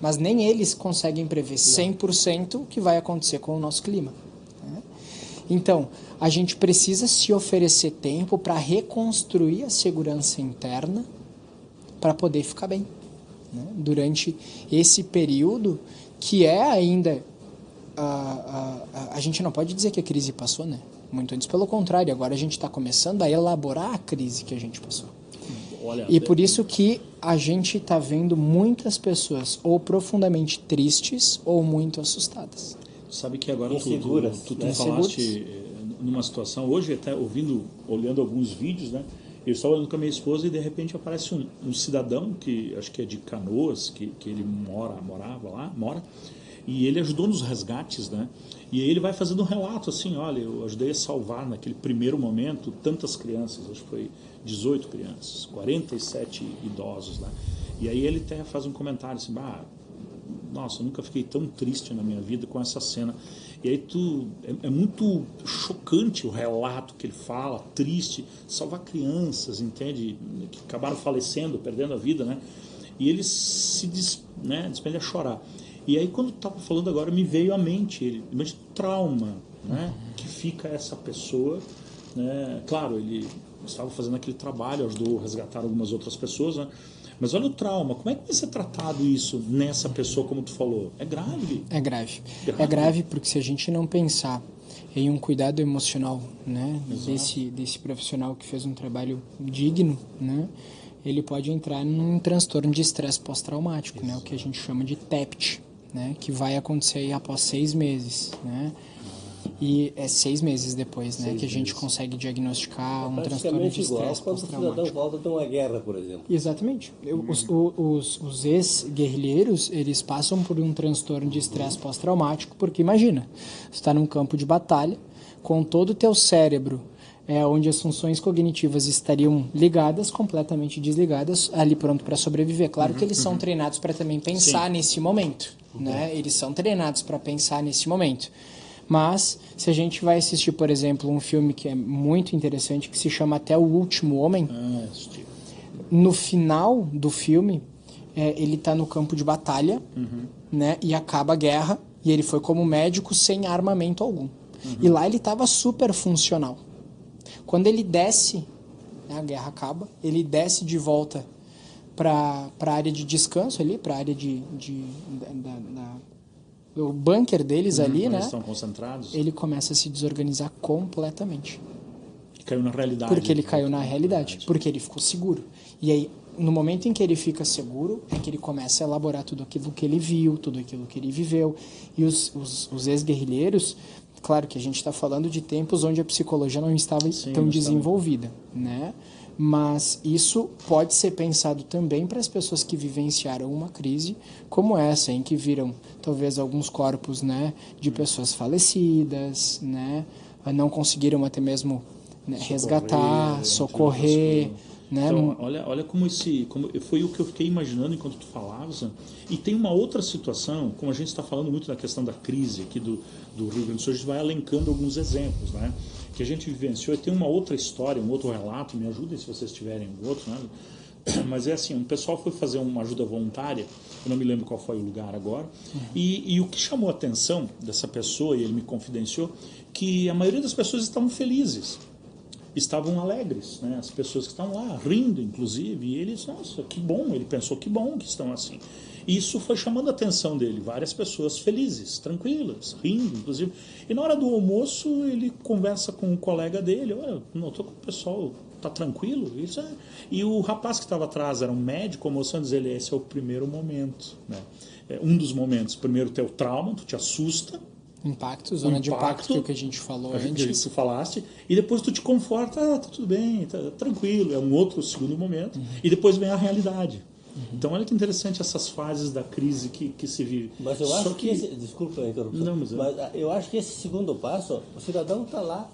mas nem eles conseguem prever 100% o que vai acontecer com o nosso clima. Né? Então, a gente precisa se oferecer tempo para reconstruir a segurança interna para poder ficar bem. Né? Durante esse período que é ainda... a gente não pode dizer que a crise passou, né? Muito antes, pelo contrário, agora a gente está começando a elaborar a crise que a gente passou. E por isso que a gente está vendo muitas pessoas ou profundamente tristes ou muito assustadas. Sabe que agora tu né? falaste numa situação, hoje até olhando alguns vídeos, né? Eu estava olhando com a minha esposa e de repente aparece um cidadão que acho que é de Canoas, que ele mora, e ele ajudou nos resgates, né? E aí ele vai fazendo um relato assim, olha, eu ajudei a salvar naquele primeiro momento tantas crianças, acho que foi 18 crianças, 47 idosos, né? E aí ele até faz um comentário assim, nossa, eu nunca fiquei tão triste na minha vida com essa cena. E aí é muito chocante o relato que ele fala, triste, salvar crianças, entende? Que acabaram falecendo, perdendo a vida, né? E ele se despende a chorar. E aí quando estava falando agora me veio à mente trauma, né? Que fica essa pessoa, né? Claro, ele estava fazendo aquele trabalho, ajudou a resgatar algumas outras pessoas, né? Mas olha o trauma, como é que vai ser tratado isso nessa pessoa, como tu falou? É grave. É grave. É grave porque se a gente não pensar em um cuidado emocional, né, desse profissional que fez um trabalho digno, né, ele pode entrar num transtorno de estresse pós-traumático, né, o que a gente chama de TEPT, né, que vai acontecer aí após 6 meses, né? E é 6 meses depois, né, que a gente consegue diagnosticar um transtorno de estresse quando o cidadão volta de uma guerra, por exemplo. Exatamente. Os ex-guerrilheiros, eles passam por um transtorno de estresse pós-traumático, porque imagina, você está num campo de batalha, com todo o teu cérebro, onde as funções cognitivas estariam ligadas, completamente desligadas, ali pronto para sobreviver. Claro que eles são treinados para também pensar nesse momento, né? Eles são treinados para pensar nesse momento. Mas, se a gente vai assistir, por exemplo, um filme que é muito interessante, que se chama Até o Último Homem, no final do filme, ele está no campo de batalha, né, e acaba a guerra, e ele foi como médico sem armamento algum. E lá ele estava super funcional. Quando ele desce, né, a guerra acaba, ele desce de volta para a área de descanso ali, para a área o bunker deles ali, né? Eles estão concentrados. Ele começa a se desorganizar completamente. Caiu na realidade. Porque ele caiu na realidade. Porque ele ficou seguro. E aí, no momento em que ele fica seguro, é que ele começa a elaborar tudo aquilo que ele viu, tudo aquilo que ele viveu. E os ex-guerrilheiros, claro que a gente está falando de tempos onde a psicologia não estava tão desenvolvida, né? Mas isso pode ser pensado também para as pessoas que vivenciaram uma crise como essa, em que viram talvez alguns corpos, né, de pessoas falecidas, né, não conseguiram até mesmo, né, resgatar, socorrer. Né? Então, olha como foi o que eu fiquei imaginando enquanto tu falavas. E tem uma outra situação, como a gente está falando muito da questão da crise aqui do Rio Grande do Sul, a gente vai elencando alguns exemplos, né, que a gente vivenciou. E tem uma outra história, um outro relato, me ajudem se vocês tiverem outro, né, Mas é assim, um pessoal foi fazer uma ajuda voluntária, eu não me lembro qual foi o lugar agora, e o que chamou a atenção dessa pessoa, e ele me confidenciou, que a maioria das pessoas estavam felizes, estavam alegres, né? As pessoas que estavam lá, rindo inclusive, e eles, nossa, que bom, ele pensou que bom que estão assim. Isso foi chamando a atenção dele, várias pessoas felizes, tranquilas, rindo, inclusive. E na hora do almoço ele conversa com um colega dele, olha, não estou com o pessoal, tá tranquilo? Isso é. E o rapaz que estava atrás era um médico, a moça diz ele, esse é o primeiro momento, né? É um dos momentos. Primeiro teu trauma, tu te assusta. Impacto, zona de impacto, que é o que a gente falou antes. Que tu falaste, e depois tu te conforta, tá tudo bem, tá tranquilo, é um outro segundo momento, e depois vem a realidade. Então olha que interessante essas fases da crise que se vive. Mas eu acho que desculpa a interrupção, não, mas eu acho que esse segundo passo, o cidadão está lá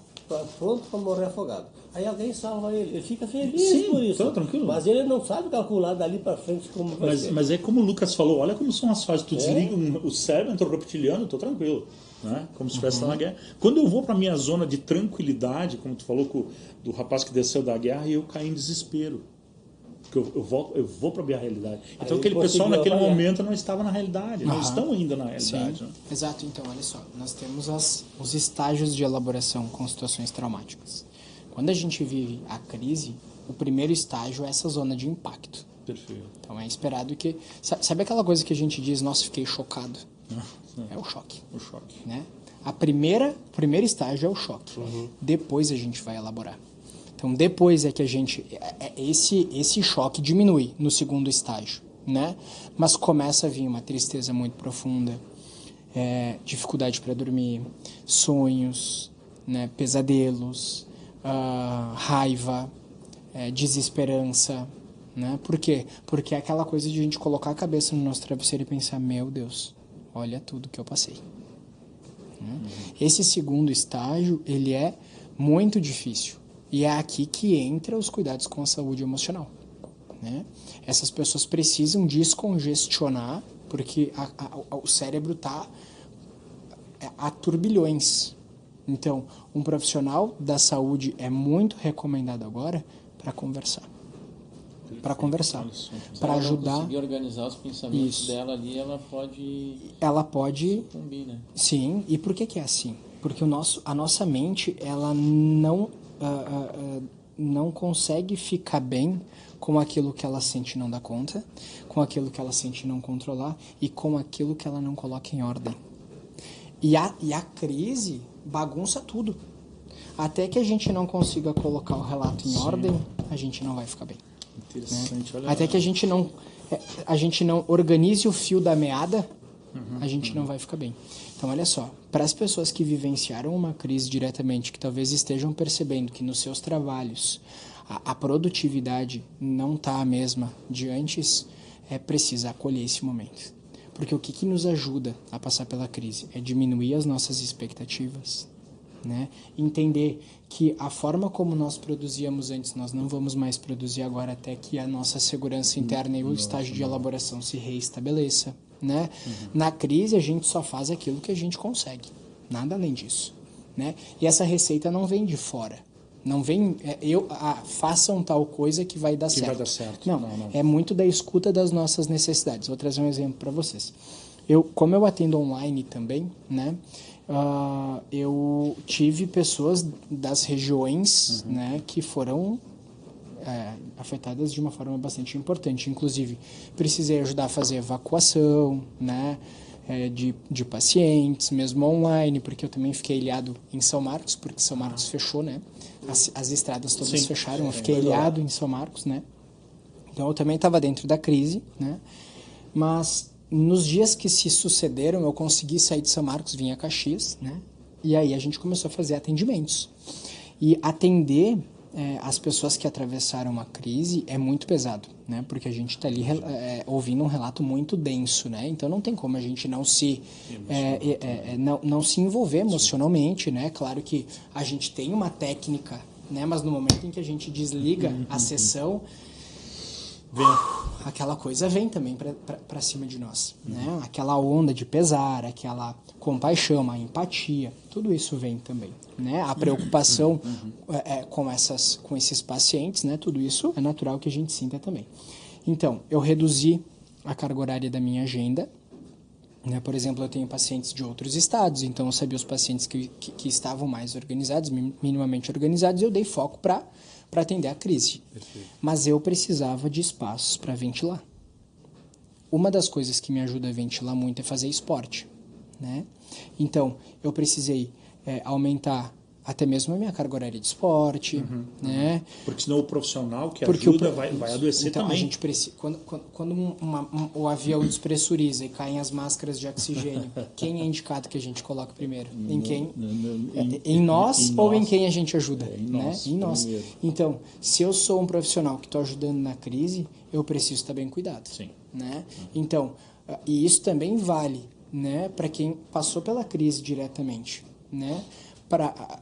pronto para morrer afogado. Aí alguém salva ele fica feliz. Sim, por isso. Tranquilo. Mas ele não sabe calcular dali para frente como vai ser. Mas é como o Lucas falou, olha como são as fases, tu desliga o cérebro, entra o reptiliano, tô tranquilo. Né? Como se estivesse na guerra. Quando eu vou para minha zona de tranquilidade, como tu falou do rapaz que desceu da guerra, eu caí em desespero. Porque eu vou para a minha realidade. Então aquele pessoal naquele momento não estava na realidade, não estão ainda na realidade. Sim. Né? Exato, então olha só, nós temos os estágios de elaboração com situações traumáticas. Quando a gente vive a crise, o primeiro estágio é essa zona de impacto. Perfeito. Então é esperado que... Sabe aquela coisa que a gente diz, nossa, fiquei chocado? É o choque. O choque. Né? O primeiro estágio é o choque. Depois a gente vai elaborar. Então, depois é que a gente... Esse choque diminui no segundo estágio, né? Mas começa a vir uma tristeza muito profunda, dificuldade para dormir, sonhos, né? Pesadelos, raiva, desesperança, né? Por quê? Porque é aquela coisa de a gente colocar a cabeça no nosso travesseiro e pensar, meu Deus, olha tudo que eu passei. Esse segundo estágio, ele é muito difícil. E é aqui que entra os cuidados com a saúde emocional. Né? Essas pessoas precisam descongestionar, porque o cérebro está a turbilhões. Então, um profissional da saúde é muito recomendado agora para conversar. Para conversar, para ajudar. Ela conseguir organizar os pensamentos dela ali, ela pode sucumbir, né? Sim, e por que é assim? Porque a nossa mente, ela não consegue ficar bem com aquilo que ela sente e não dá conta, com aquilo que ela sente e não controlar e com aquilo que ela não coloca em ordem. E a crise bagunça tudo. Até que a gente não consiga colocar o relato em ordem, a gente não vai ficar bem. Interessante, né? Até que a gente não organize o fio da meada, a gente não vai ficar bem. Então, olha só, para as pessoas que vivenciaram uma crise diretamente, que talvez estejam percebendo que nos seus trabalhos a produtividade não está a mesma de antes, é preciso acolher esse momento. Porque o que nos ajuda a passar pela crise é diminuir as nossas expectativas, né? Entender que a forma como nós produzíamos antes, nós não vamos mais produzir agora até que a nossa segurança interna e o estágio de elaboração se reestabeleça. Né? Na crise a gente só faz aquilo que a gente consegue, nada além disso, né? E essa receita não vem de fora, não vem façam tal coisa que vai dar certo. Vai dar certo. Não, é muito da escuta das nossas necessidades. Vou trazer um exemplo para vocês. Como eu atendo online também, né? Eu tive pessoas das regiões, né, que foram afetadas de uma forma bastante importante. Inclusive, precisei ajudar a fazer evacuação, né, de pacientes, mesmo online, porque eu também fiquei ilhado em São Marcos, porque São Marcos fechou, né? As estradas todas fecharam, eu fiquei ilhado em São Marcos, né? Então, eu também estava dentro da crise, né? Mas, nos dias que se sucederam, eu consegui sair de São Marcos, vim a Caxias, né? E aí a gente começou a fazer atendimentos. E atender as pessoas que atravessaram uma crise é muito pesado, né? Porque a gente está ali ouvindo um relato muito denso, né? Então não tem como a gente não se envolver emocionalmente, né? Claro que a gente tem uma técnica, né? Mas no momento em que a gente desliga a sessão, aquela coisa vem também para cima de nós, né? Aquela onda de pesar, aquela compaixão, a empatia, tudo isso vem também, né? A preocupação com esses pacientes, né? Tudo isso é natural que a gente sinta também. Então, eu reduzi a carga horária da minha agenda, né? Por exemplo, eu tenho pacientes de outros estados, então eu sabia os pacientes que estavam mais organizados, minimamente organizados, e eu dei foco para atender a crise. Perfeito. Mas eu precisava de espaços para ventilar. Uma das coisas que me ajuda a ventilar muito é fazer esporte, né? Então, eu precisei aumentar até mesmo a minha carga horária de esporte, né? Porque senão o profissional que ajuda vai adoecer então, também. A gente precisa, quando o avião despressuriza e caem as máscaras de oxigênio, quem é indicado que a gente coloque primeiro? Em quem? Em nós ou em quem a gente ajuda? Em nós. Então, se eu sou um profissional que estou ajudando na crise, eu preciso estar bem cuidado. Sim. Né? Então, e isso também vale, né, para quem passou pela crise diretamente, né?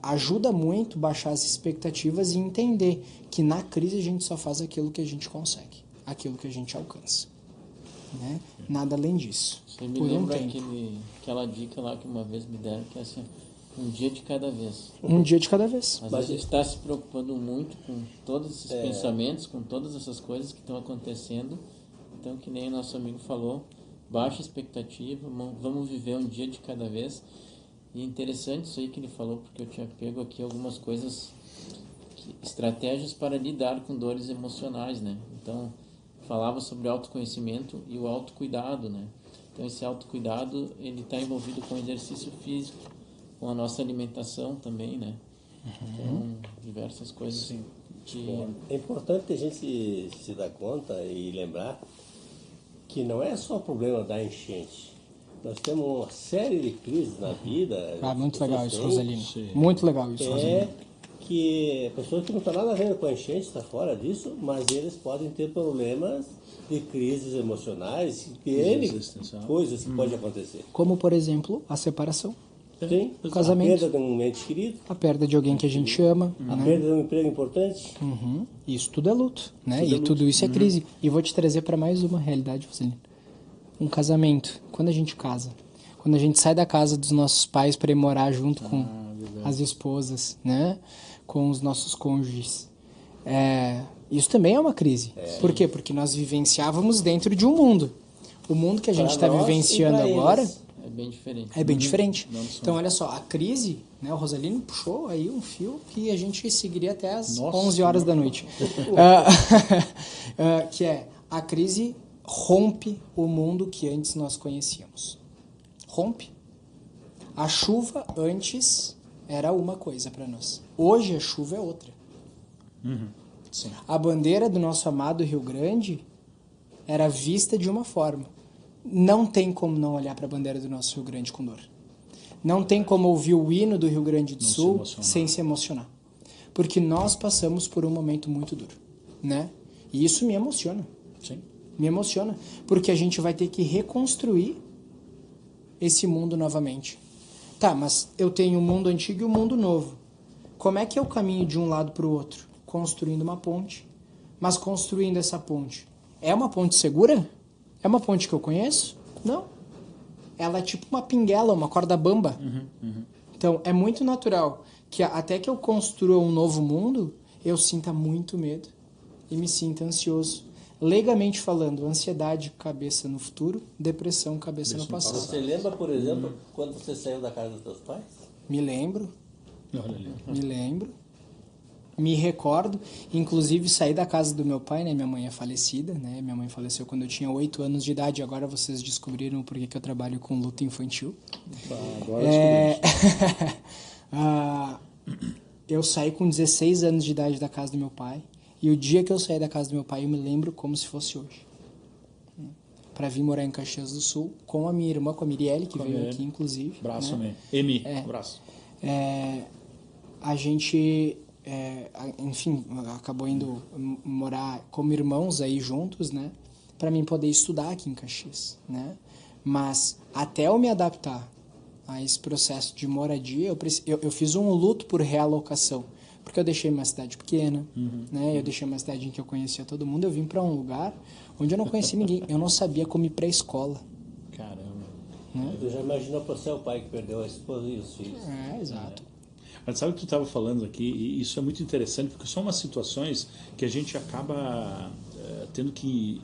Ajuda muito baixar as expectativas e entender que na crise a gente só faz aquilo que a gente consegue, aquilo que a gente alcança, né? Nada além disso. Você me lembra aquela dica lá que uma vez me deram, que é assim, um dia de cada vez. Um dia de cada vez. Às vezes a gente está se preocupando muito com todos esses pensamentos, com todas essas coisas que estão acontecendo. Então, que nem o nosso amigo falou, baixa expectativa, vamos viver um dia de cada vez. E é interessante isso aí que ele falou, porque eu tinha pego aqui algumas coisas, estratégias para lidar com dores emocionais, né? Então, falava sobre o autoconhecimento e o autocuidado, né? Então, esse autocuidado, ele está envolvido com o exercício físico, com a nossa alimentação também, né? Então, diversas coisas. Sim. É importante a gente se dar conta e lembrar que não é só o problema da enchente. Nós temos uma série de crises na vida. Muito legal isso, Rosalino. Muito legal isso, Rosalino. Que a pessoa que não está nada a ver com a enchente está fora disso, mas eles podem ter problemas de crises emocionais, coisas que podem acontecer. Como, por exemplo, a separação. Sim, o casamento. A perda de um ente querido. A perda de alguém que a gente ama. A perda de um emprego importante. Isso tudo é luto, né? Tudo isso é crise. E vou te trazer para mais uma realidade, Rosalino. Um casamento, quando a gente casa, quando a gente sai da casa dos nossos pais para ir morar junto com as esposas, né, com os nossos cônjuges, isso também é uma crise. Por quê? Porque nós vivenciávamos dentro de um mundo. O mundo que a gente está vivenciando agora é bem diferente. É bem diferente. Então, olha só, a crise, né, o Rosalino puxou aí um fio que a gente seguiria até as 11 horas da noite. Que é, a crise rompe o mundo que antes nós conhecíamos. Rompe. A chuva antes era uma coisa para nós. Hoje a chuva é outra. Sim. A bandeira do nosso amado Rio Grande era vista de uma forma. Não tem como não olhar para a bandeira do nosso Rio Grande com dor. Não tem como ouvir o hino do Rio Grande do Sul sem se emocionar. Porque nós passamos por um momento muito duro, né? E isso me emociona. Sim. Me emociona, porque a gente vai ter que reconstruir esse mundo novamente. Tá, mas eu tenho o mundo antigo e o mundo novo. Como é que é o caminho de um lado para o outro? Construindo uma ponte. Mas construindo essa ponte, é uma ponte segura? É uma ponte que eu conheço? Não. Ela é tipo uma pinguela, uma corda bamba. Então, é muito natural que até que eu construa um novo mundo, eu sinta muito medo e me sinta ansioso. Legalmente falando, ansiedade, cabeça no futuro, depressão, cabeça no passado. Você lembra, por exemplo, quando você saiu da casa dos seus pais? Me lembro. Me lembro. Me recordo. Inclusive, saí da casa do meu pai, né? Minha mãe é falecida, né? Minha mãe faleceu quando eu tinha 8 anos de idade. Agora vocês descobriram por que eu trabalho com luto infantil. Agora descobrimos. Eu saí com 16 anos de idade da casa do meu pai. E o dia que eu saí da casa do meu pai, eu me lembro como se fosse hoje. Para vir morar em Caxias do Sul com a minha irmã, com a Mirielle, que veio aqui, inclusive. Abraço, né? Emi. Abraço. A gente, enfim, acabou indo morar como irmãos aí juntos, né? Para mim poder estudar aqui em Caxias, né? Mas até eu me adaptar a esse processo de moradia, eu fiz um luto por realocação. porque eu deixei uma cidade pequena, né? Eu deixei uma cidade em que eu conhecia todo mundo, eu vim para um lugar onde eu não conhecia ninguém, eu não sabia como ir para a escola. Caramba. Tu já imaginou para ser o pai que perdeu a esposa e os filhos? Exato. Mas sabe o que tu estava falando aqui? E isso é muito interessante, porque são umas situações que a gente acaba tendo que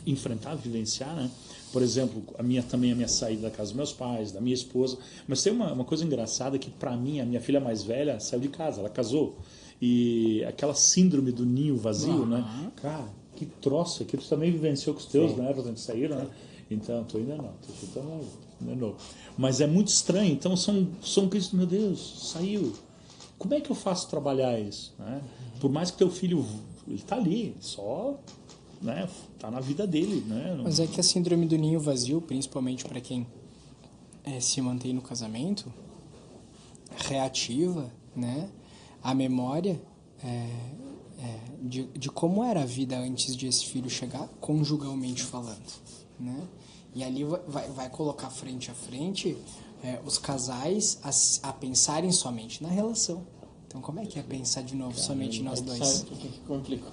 enfrentar, vivenciar, né? Por exemplo, a minha saída da casa dos meus pais, da minha esposa. Mas tem uma coisa engraçada que, para mim, a minha filha mais velha saiu de casa, ela casou. E aquela síndrome do ninho vazio, né? Cara, que troço, que tu também vivenciou com os teus, né? Por exemplo, saíram, né? Então, tu ainda não, tu chutando ainda novo. Mas é muito estranho, então são Cristo, meu Deus, saiu. Como é que eu faço trabalhar isso? Né? Por mais que teu filho, ele está ali, só... né, tá na vida dele, né? Mas é que a síndrome do ninho vazio, principalmente para quem se mantém no casamento, reativa, né, a memória de como era a vida antes de esse filho chegar, conjugalmente falando, né? E ali vai colocar frente a frente os casais a pensarem somente na relação. Então, como é que é pensar de novo somente nós dois? Sabe o que complicou?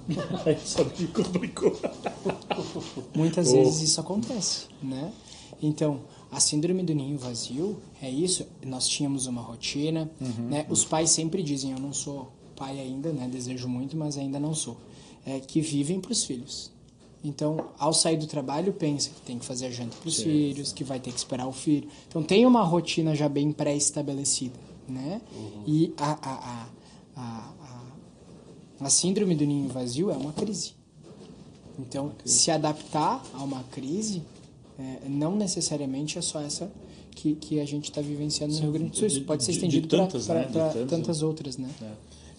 Sabe o que complicou? Muitas vezes isso acontece, né? Então, a síndrome do ninho vazio é isso. Nós tínhamos uma rotina, né? Os pais sempre dizem, eu não sou pai ainda, né? Desejo muito, mas ainda não sou. Que vivem para os filhos. Então, ao sair do trabalho, pensa que tem que fazer a janta para os filhos, que vai ter que esperar o filho. Então, tem uma rotina já bem pré-estabelecida, né? E a síndrome do ninho vazio é uma crise. Então, se adaptar a uma crise, não necessariamente é só essa que a gente está vivenciando no Rio Grande do Sul. Isso pode ser estendido para tantas outras, né?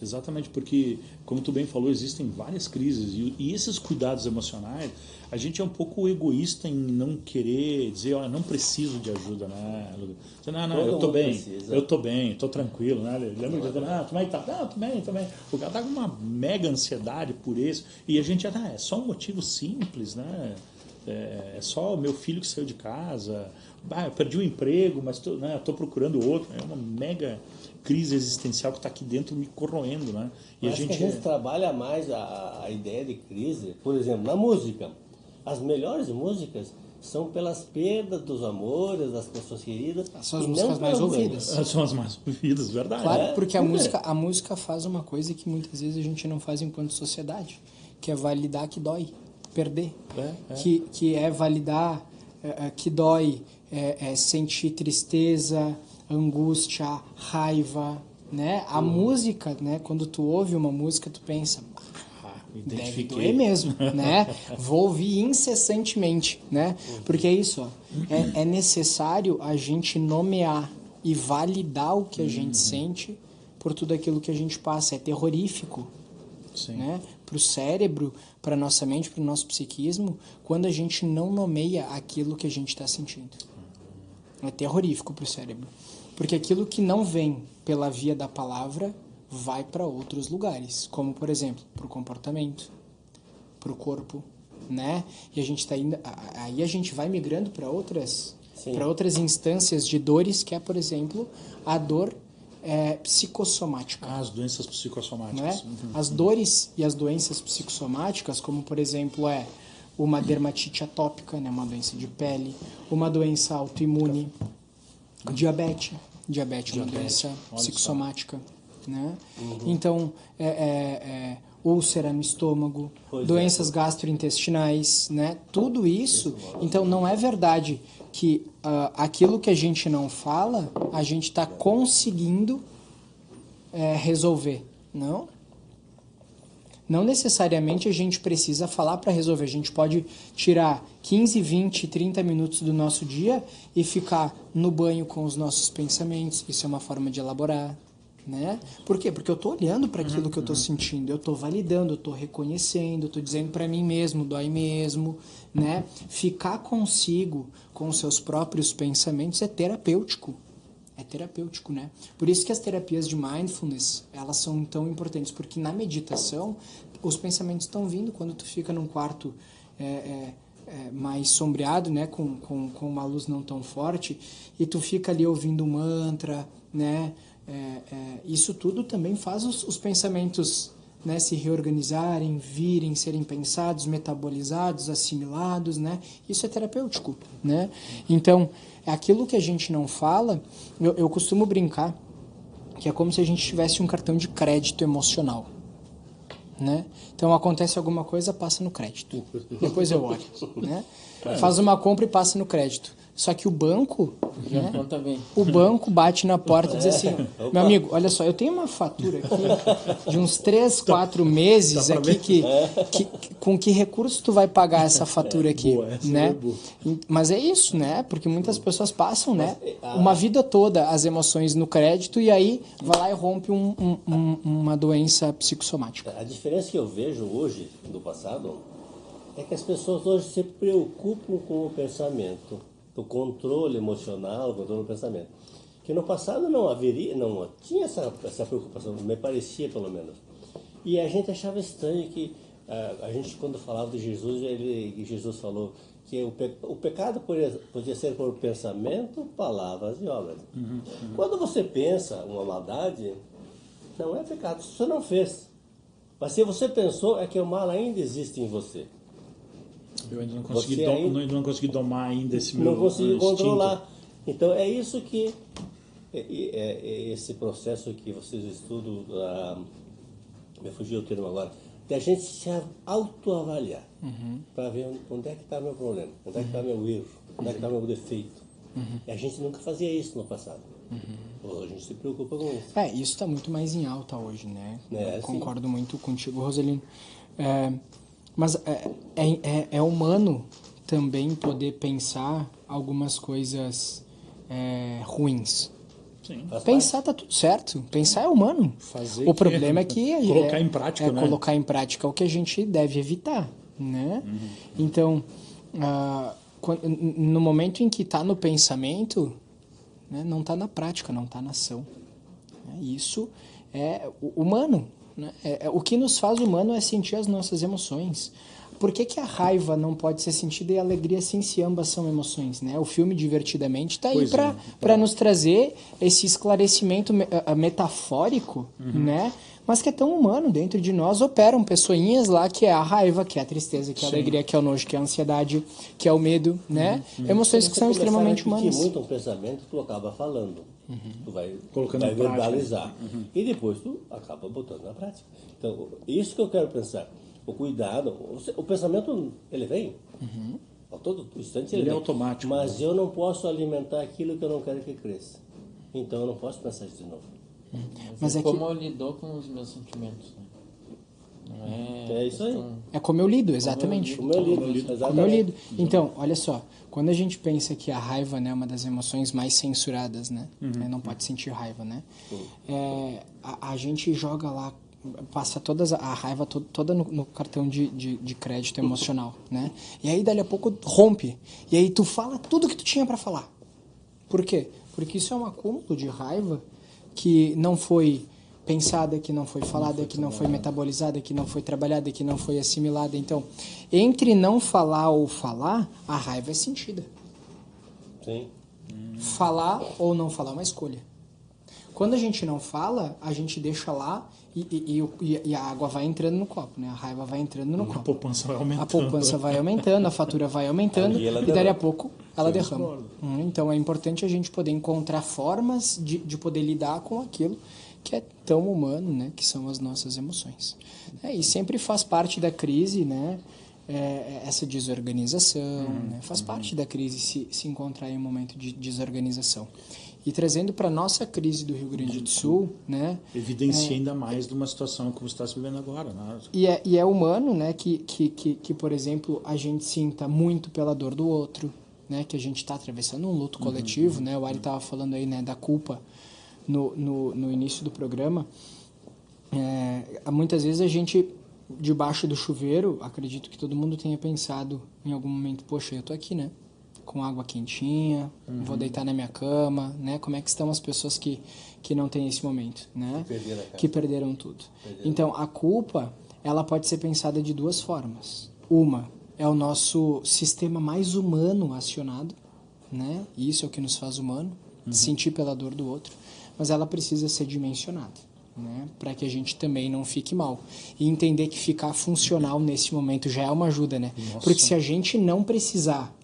Exatamente, porque, como tu bem falou, existem várias crises e esses cuidados emocionais, a gente é um pouco egoísta em não querer dizer, olha, não preciso de ajuda, né? Não, eu tô bem, tô tranquilo, né? Lembra de dizer, tu vai estar, tô bem. O cara tá com uma mega ansiedade por isso e a gente, é só um motivo simples, né? É só o meu filho que saiu de casa, eu perdi o emprego, mas tô procurando outro, é uma mega crise existencial que está aqui dentro me corroendo, né? E a gente trabalha mais a ideia de crise, por exemplo, na música. As melhores músicas são pelas perdas dos amores, das pessoas queridas. São as músicas mais ouvidas. São as mais ouvidas, verdade. Claro, porque a música faz uma coisa que muitas vezes a gente não faz enquanto sociedade, que é validar que dói, perder. Que é validar que dói, sentir tristeza, angústia, raiva, né? A música, né? Quando tu ouve uma música, tu pensa, deve doer mesmo, né? Vou ouvir incessantemente, né? Porque é isso, ó, é necessário a gente nomear e validar o que a gente sente por tudo aquilo que a gente passa. É terrorífico, né? Para o cérebro, para a nossa mente, para o nosso psiquismo, quando a gente não nomeia aquilo que a gente está sentindo. É terrorífico para o cérebro. Porque aquilo que não vem pela via da palavra vai para outros lugares, como, por exemplo, para o comportamento, para o corpo, né? E a gente está indo, aí a gente vai migrando para outras instâncias de dores, que é, por exemplo, a dor psicossomática. As doenças psicossomáticas. Né? As dores e as doenças psicossomáticas, como, por exemplo, uma dermatite atópica, né? Uma doença de pele, uma doença autoimune, diabetes é uma doença psicossomática, né? Então, úlcera no estômago, doenças gastrointestinais, né? Tudo isso, então não é verdade que aquilo que a gente não fala, a gente está conseguindo resolver, não? Não necessariamente a gente precisa falar para resolver. A gente pode tirar 15, 20, 30 minutos do nosso dia e ficar no banho com os nossos pensamentos. Isso é uma forma de elaborar, né? Por quê? Porque eu estou olhando para aquilo que eu estou sentindo, eu estou validando, eu estou reconhecendo, eu estou dizendo para mim mesmo, dói mesmo, né? Ficar consigo, com os seus próprios pensamentos, é terapêutico. É terapêutico, né? Por isso que as terapias de mindfulness, elas são tão importantes, porque na meditação, os pensamentos estão vindo quando tu fica num quarto mais sombreado, né? Com uma luz não tão forte, e tu fica ali ouvindo um mantra, né? isso tudo também faz os pensamentos, né, se reorganizarem, virem, serem pensados, metabolizados, assimilados, né? Isso é terapêutico, né? Então, aquilo que a gente não fala, eu costumo brincar que é como se a gente tivesse um cartão de crédito emocional, né? Então, acontece alguma coisa, passa no crédito. Depois eu olho, né? Faz uma compra e passa no crédito. Só que o banco, né? O banco bate na porta e diz assim, meu amigo, olha só, eu tenho uma fatura aqui de uns 3, 4 meses aqui com que recurso tu vai pagar essa fatura aqui, né? Mas é isso, né? Porque muitas pessoas passam, né, uma vida toda as emoções no crédito e aí vai lá e rompe uma doença psicossomática. A diferença que eu vejo hoje do passado é que as pessoas hoje se preocupam com o pensamento, o controle emocional, o controle do pensamento. Que no passado não tinha essa preocupação, me parecia pelo menos. E a gente achava estranho que a gente, quando falava de Jesus, Jesus falou que o pecado podia ser por pensamento, palavras e obras. Quando você pensa uma maldade, não é pecado, você não fez. Mas se você pensou, é que o mal ainda existe em você. Eu ainda não consegui domar ainda esse meu não consegui instinto. controlar. Então é isso que esse processo que vocês estudam, me fugiu o termo agora, da gente se autoavaliar, para ver onde é que está meu problema, onde é que está meu erro, onde é que está meu defeito. E a gente nunca fazia isso no passado. Hoje a gente se preocupa com isso. Isso está muito mais em alta hoje, né? Eu concordo sim. muito contigo, Roselino. Mas é humano também poder pensar algumas coisas ruins. Sim. Pensar tá tudo certo. Pensar é humano. O problema é que colocar em prática, né? Colocar em prática é o que a gente deve evitar, né? Então, no momento em que está no pensamento, né, não está na prática, não está na ação. Isso é humano. Né? O que nos faz humano é sentir as nossas emoções. Por que a raiva não pode ser sentida e a alegria sim, se ambas são emoções? Né? O filme Divertidamente está aí para nos trazer esse esclarecimento metafórico, né? Mas que é tão humano. Dentro de nós operam pessoinhas lá que é a raiva, que é a tristeza, que é a alegria, que é o nojo, que é a ansiedade, que é o medo. Né? Emoções que são extremamente humanas. Se muito um pensamento, tu acaba falando. Tu vai colocando verbalizar. E depois tu acaba botando na prática. Então, isso que eu quero pensar. O cuidado, o pensamento, ele vem. A todo instante ele é vem. automático. Mas eu não posso alimentar aquilo que eu não quero que cresça. Então eu não posso pensar isso de novo. Mas é como eu lido com os meus sentimentos, né? Não é isso aí. É como eu lido, exatamente. Como eu lido. Então, olha só, quando a gente pensa que a raiva, né, é uma das emoções mais censuradas, né? Não pode sentir raiva, né? A gente joga lá, passa a raiva toda no cartão de crédito emocional, né? E aí, dali a pouco, rompe. E aí, tu fala tudo que tu tinha para falar. Por quê? Porque isso é um acúmulo de raiva que não foi pensada, que não foi falada, que não foi metabolizada, que não foi trabalhada, que não foi assimilada. Então, entre não falar ou falar, a raiva é sentida. Sim. Falar ou não falar é uma escolha. Quando a gente não fala, a gente deixa lá e a água vai entrando no copo, né? A raiva vai entrando no copo. A poupança vai aumentando. A poupança vai aumentando, a fatura vai aumentando e dali a pouco ela derrama. Então é importante a gente poder encontrar formas de poder lidar com aquilo que é tão humano, né? Que são as nossas emoções. E sempre faz parte da crise, né? Essa desorganização, né? Faz parte da crise se encontrar em um momento de desorganização. E trazendo para a nossa crise do Rio Grande do Sul, né? Evidencia ainda mais de uma situação como está se vivendo agora, né? E é humano, né? Que, por exemplo, a gente sinta muito pela dor do outro, né? Que a gente está atravessando um luto coletivo, né? O Ari estava falando aí, né? Da culpa no início do programa. Muitas vezes a gente, debaixo do chuveiro, acredito que todo mundo tenha pensado em algum momento, poxa, eu tô aqui, né? Com água quentinha, vou deitar na minha cama, né? Como é que estão as pessoas que não têm esse momento, né? Que perderam tudo. Então, a culpa, ela pode ser pensada de duas formas. Uma é o nosso sistema mais humano acionado, né? Isso é o que nos faz humano, sentir pela dor do outro. mas ela precisa ser dimensionada, né? Para que a gente também não fique mal. E entender que ficar funcional nesse momento já é uma ajuda, né? Nossa. Porque se a gente não precisar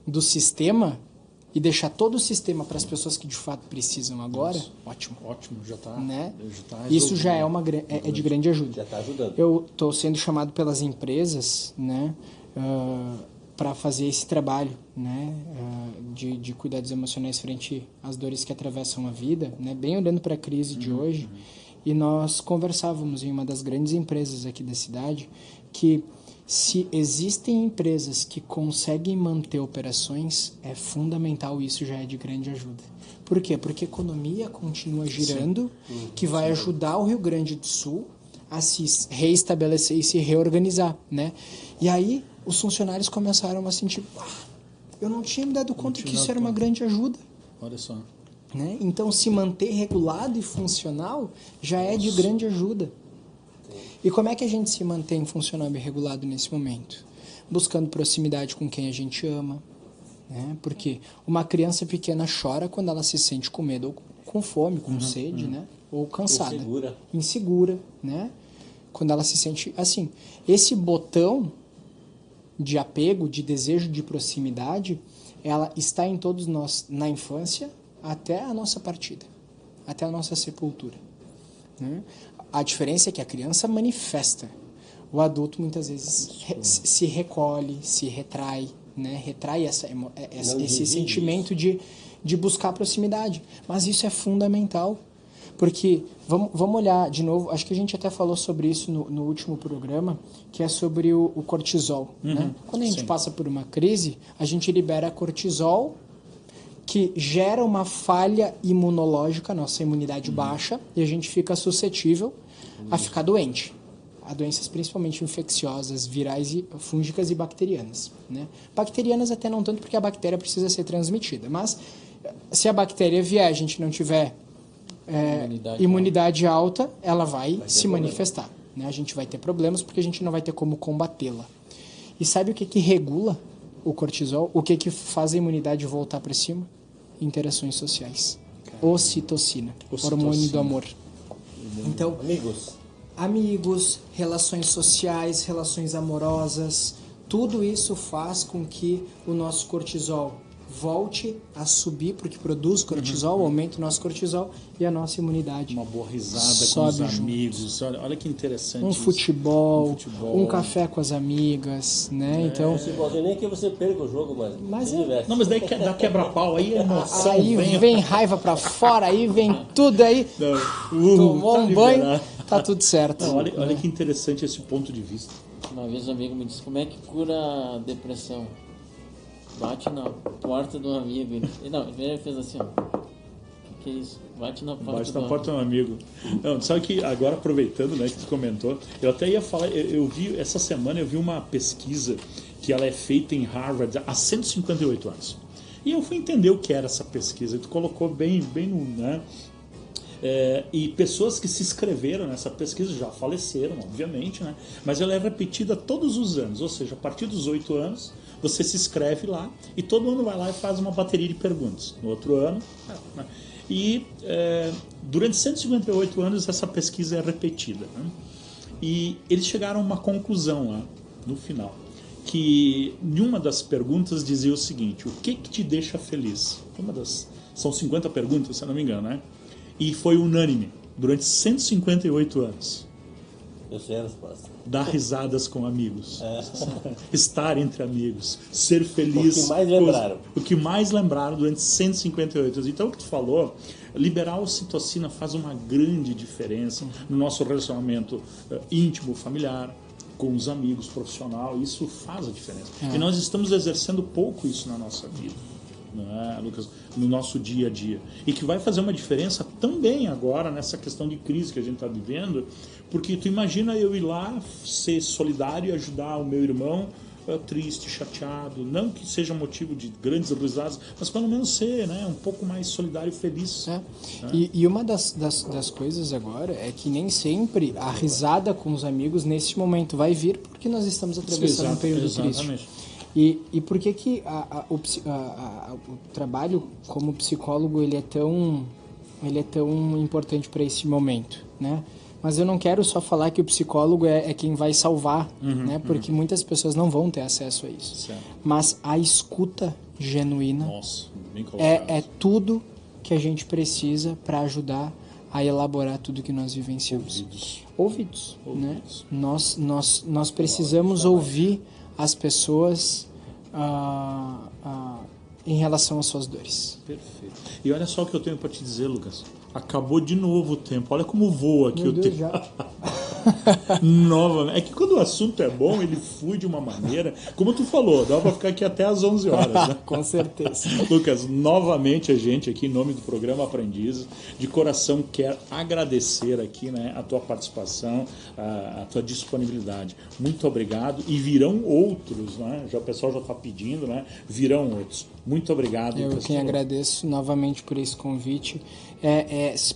do sistema e deixar todo o sistema para as pessoas que de fato precisam agora, ótimo. Ótimo, já está Né? tá Isso já é de grande ajuda. Já está ajudando. Eu estou sendo chamado pelas empresas, né, para fazer esse trabalho, né, de cuidados emocionais frente às dores que atravessam a vida, né, bem olhando para a crise de hoje. E nós conversávamos em uma das grandes empresas aqui da cidade que se existem empresas que conseguem manter operações, é fundamental, isso já é de grande ajuda. Por quê? Porque a economia continua girando, que vai ajudar o Rio Grande do Sul a se reestabelecer e se reorganizar, né? E aí os funcionários começaram a sentir, eu não tinha me dado conta que isso era uma grande ajuda. Olha só. Né? Então, se manter regulado e funcional já é de grande ajuda. E como é que a gente se mantém funcional e regulado nesse momento? Buscando proximidade com quem a gente ama, né? Porque uma criança pequena chora quando ela se sente com medo ou com fome, com sede, né? Ou cansada. Insegura, né? Quando ela se sente assim. Esse botão de apego, de desejo de proximidade, ela está em todos nós na infância até a nossa partida, até a nossa sepultura, né? A diferença é que a criança manifesta. O adulto muitas vezes se recolhe, se retrai, né? Retrai esse sentimento de buscar proximidade. Mas isso é fundamental, porque vamos olhar de novo, acho que a gente até falou sobre isso no último programa, que é sobre o cortisol. Né? Quando a gente passa por uma crise, a gente libera cortisol, que gera uma falha imunológica, nossa imunidade baixa, e a gente fica suscetível a ficar doente. A doenças principalmente infecciosas, virais, fúngicas e bacterianas. Né? Bacterianas até não tanto, porque a bactéria precisa ser transmitida. Mas se a bactéria vier, a gente não tiver imunidade alta, ela vai se manifestar. Né? A gente vai ter problemas porque a gente não vai ter como combatê-la. E sabe o que regula o cortisol? O que faz a imunidade voltar para cima? Interações sociais. Ocitocina, hormônio do amor. Então, amigos, relações sociais, relações amorosas, tudo isso faz com que o nosso cortisol volte a subir, porque produz cortisol, aumenta o nosso cortisol e a nossa imunidade. Uma boa risada com os amigos. Olha que interessante. Um futebol, um café com as amigas, né? Então, nem que você perca o jogo, mas não, mas daí dá quebra-pau, aí a emoção aí vem raiva pra fora, aí vem tudo aí. Tomou um banho, tá tudo certo. Não, olha que interessante esse ponto de vista. Uma vez um amigo me disse, como é que cura a depressão? Bate na porta do amigo. Ele fez assim, ó. Que é isso? Bate na porta do amigo. Não, sabe que agora, aproveitando, né, que tu comentou, eu até ia falar, essa semana eu vi uma pesquisa que ela é feita em Harvard há 158 anos. E eu fui entender o que era essa pesquisa. E tu colocou bem no... Né? E pessoas que se inscreveram nessa pesquisa já faleceram, obviamente, né? Mas ela é repetida todos os anos, ou seja, a partir dos 8 anos você se inscreve lá e todo ano vai lá e faz uma bateria de perguntas. No outro ano, né? E durante 158 anos essa pesquisa é repetida, né? E eles chegaram a uma conclusão lá no final, que em uma das perguntas dizia o seguinte: o que te deixa feliz? São 50 perguntas, se eu não me engano, né? E foi unânime durante 158 anos. Eu sei a resposta. Dar risadas com amigos. Estar entre amigos. Ser feliz. O que mais lembraram. O que mais lembraram durante 158 anos. Então, o que tu falou, liberar a ocitocina faz uma grande diferença no nosso relacionamento íntimo, familiar, com os amigos, profissional. Isso faz a diferença. E nós estamos exercendo pouco isso na nossa vida. Né, Lucas, no nosso dia a dia, e que vai fazer uma diferença também agora nessa questão de crise que a gente está vivendo, porque tu imagina eu ir lá ser solidário e ajudar o meu irmão triste, chateado, não que seja motivo de grandes risadas, mas pelo menos ser, né, um pouco mais solidário e feliz. Né? E uma das coisas agora é que nem sempre a risada com os amigos nesse momento vai vir porque nós estamos atravessando um período triste. E por que o trabalho como psicólogo ele é tão ele é tão importante para esse momento, né? Mas eu não quero só falar que o psicólogo é quem vai salvar, né? Porque muitas pessoas não vão ter acesso a isso. Certo. Mas a escuta genuína Nossa, bem colocado. é tudo que a gente precisa para ajudar a elaborar tudo que nós vivenciamos. Ouvidos. Né? Nós precisamos ouvir as pessoas em relação às suas dores. Perfeito. E olha só o que eu tenho para te dizer, Lucas. Acabou de novo o tempo. Olha como voa aqui o tempo. Já. Novamente. É que quando o assunto é bom, ele flui de uma maneira... Como tu falou, dá para ficar aqui até às 11 horas. Né? Com certeza. Lucas, novamente a gente aqui, em nome do programa Aprendizes, de coração quer agradecer aqui, né, a tua participação, a tua disponibilidade. Muito obrigado. E virão outros, né? O pessoal já está pedindo, né? Virão outros. Muito obrigado. Eu quem agradeço novamente por esse convite.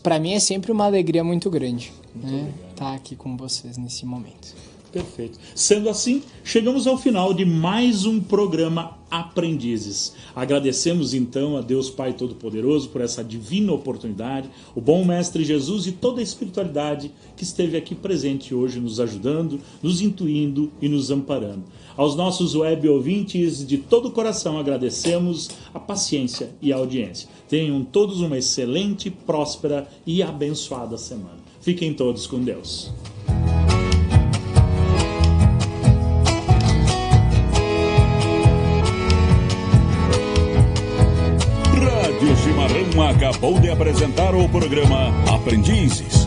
Para mim é sempre uma alegria muito grande, né, estar aqui com vocês nesse momento. Perfeito. Sendo assim, chegamos ao final de mais um programa Aprendizes. Agradecemos então a Deus Pai Todo-Poderoso por essa divina oportunidade, o bom Mestre Jesus e toda a espiritualidade que esteve aqui presente hoje nos ajudando, nos intuindo e nos amparando. Aos nossos web ouvintes, de todo o coração agradecemos a paciência e a audiência. Tenham todos uma excelente, próspera e abençoada semana. Fiquem todos com Deus. Rádio Cimarrão acabou de apresentar o programa Aprendizes.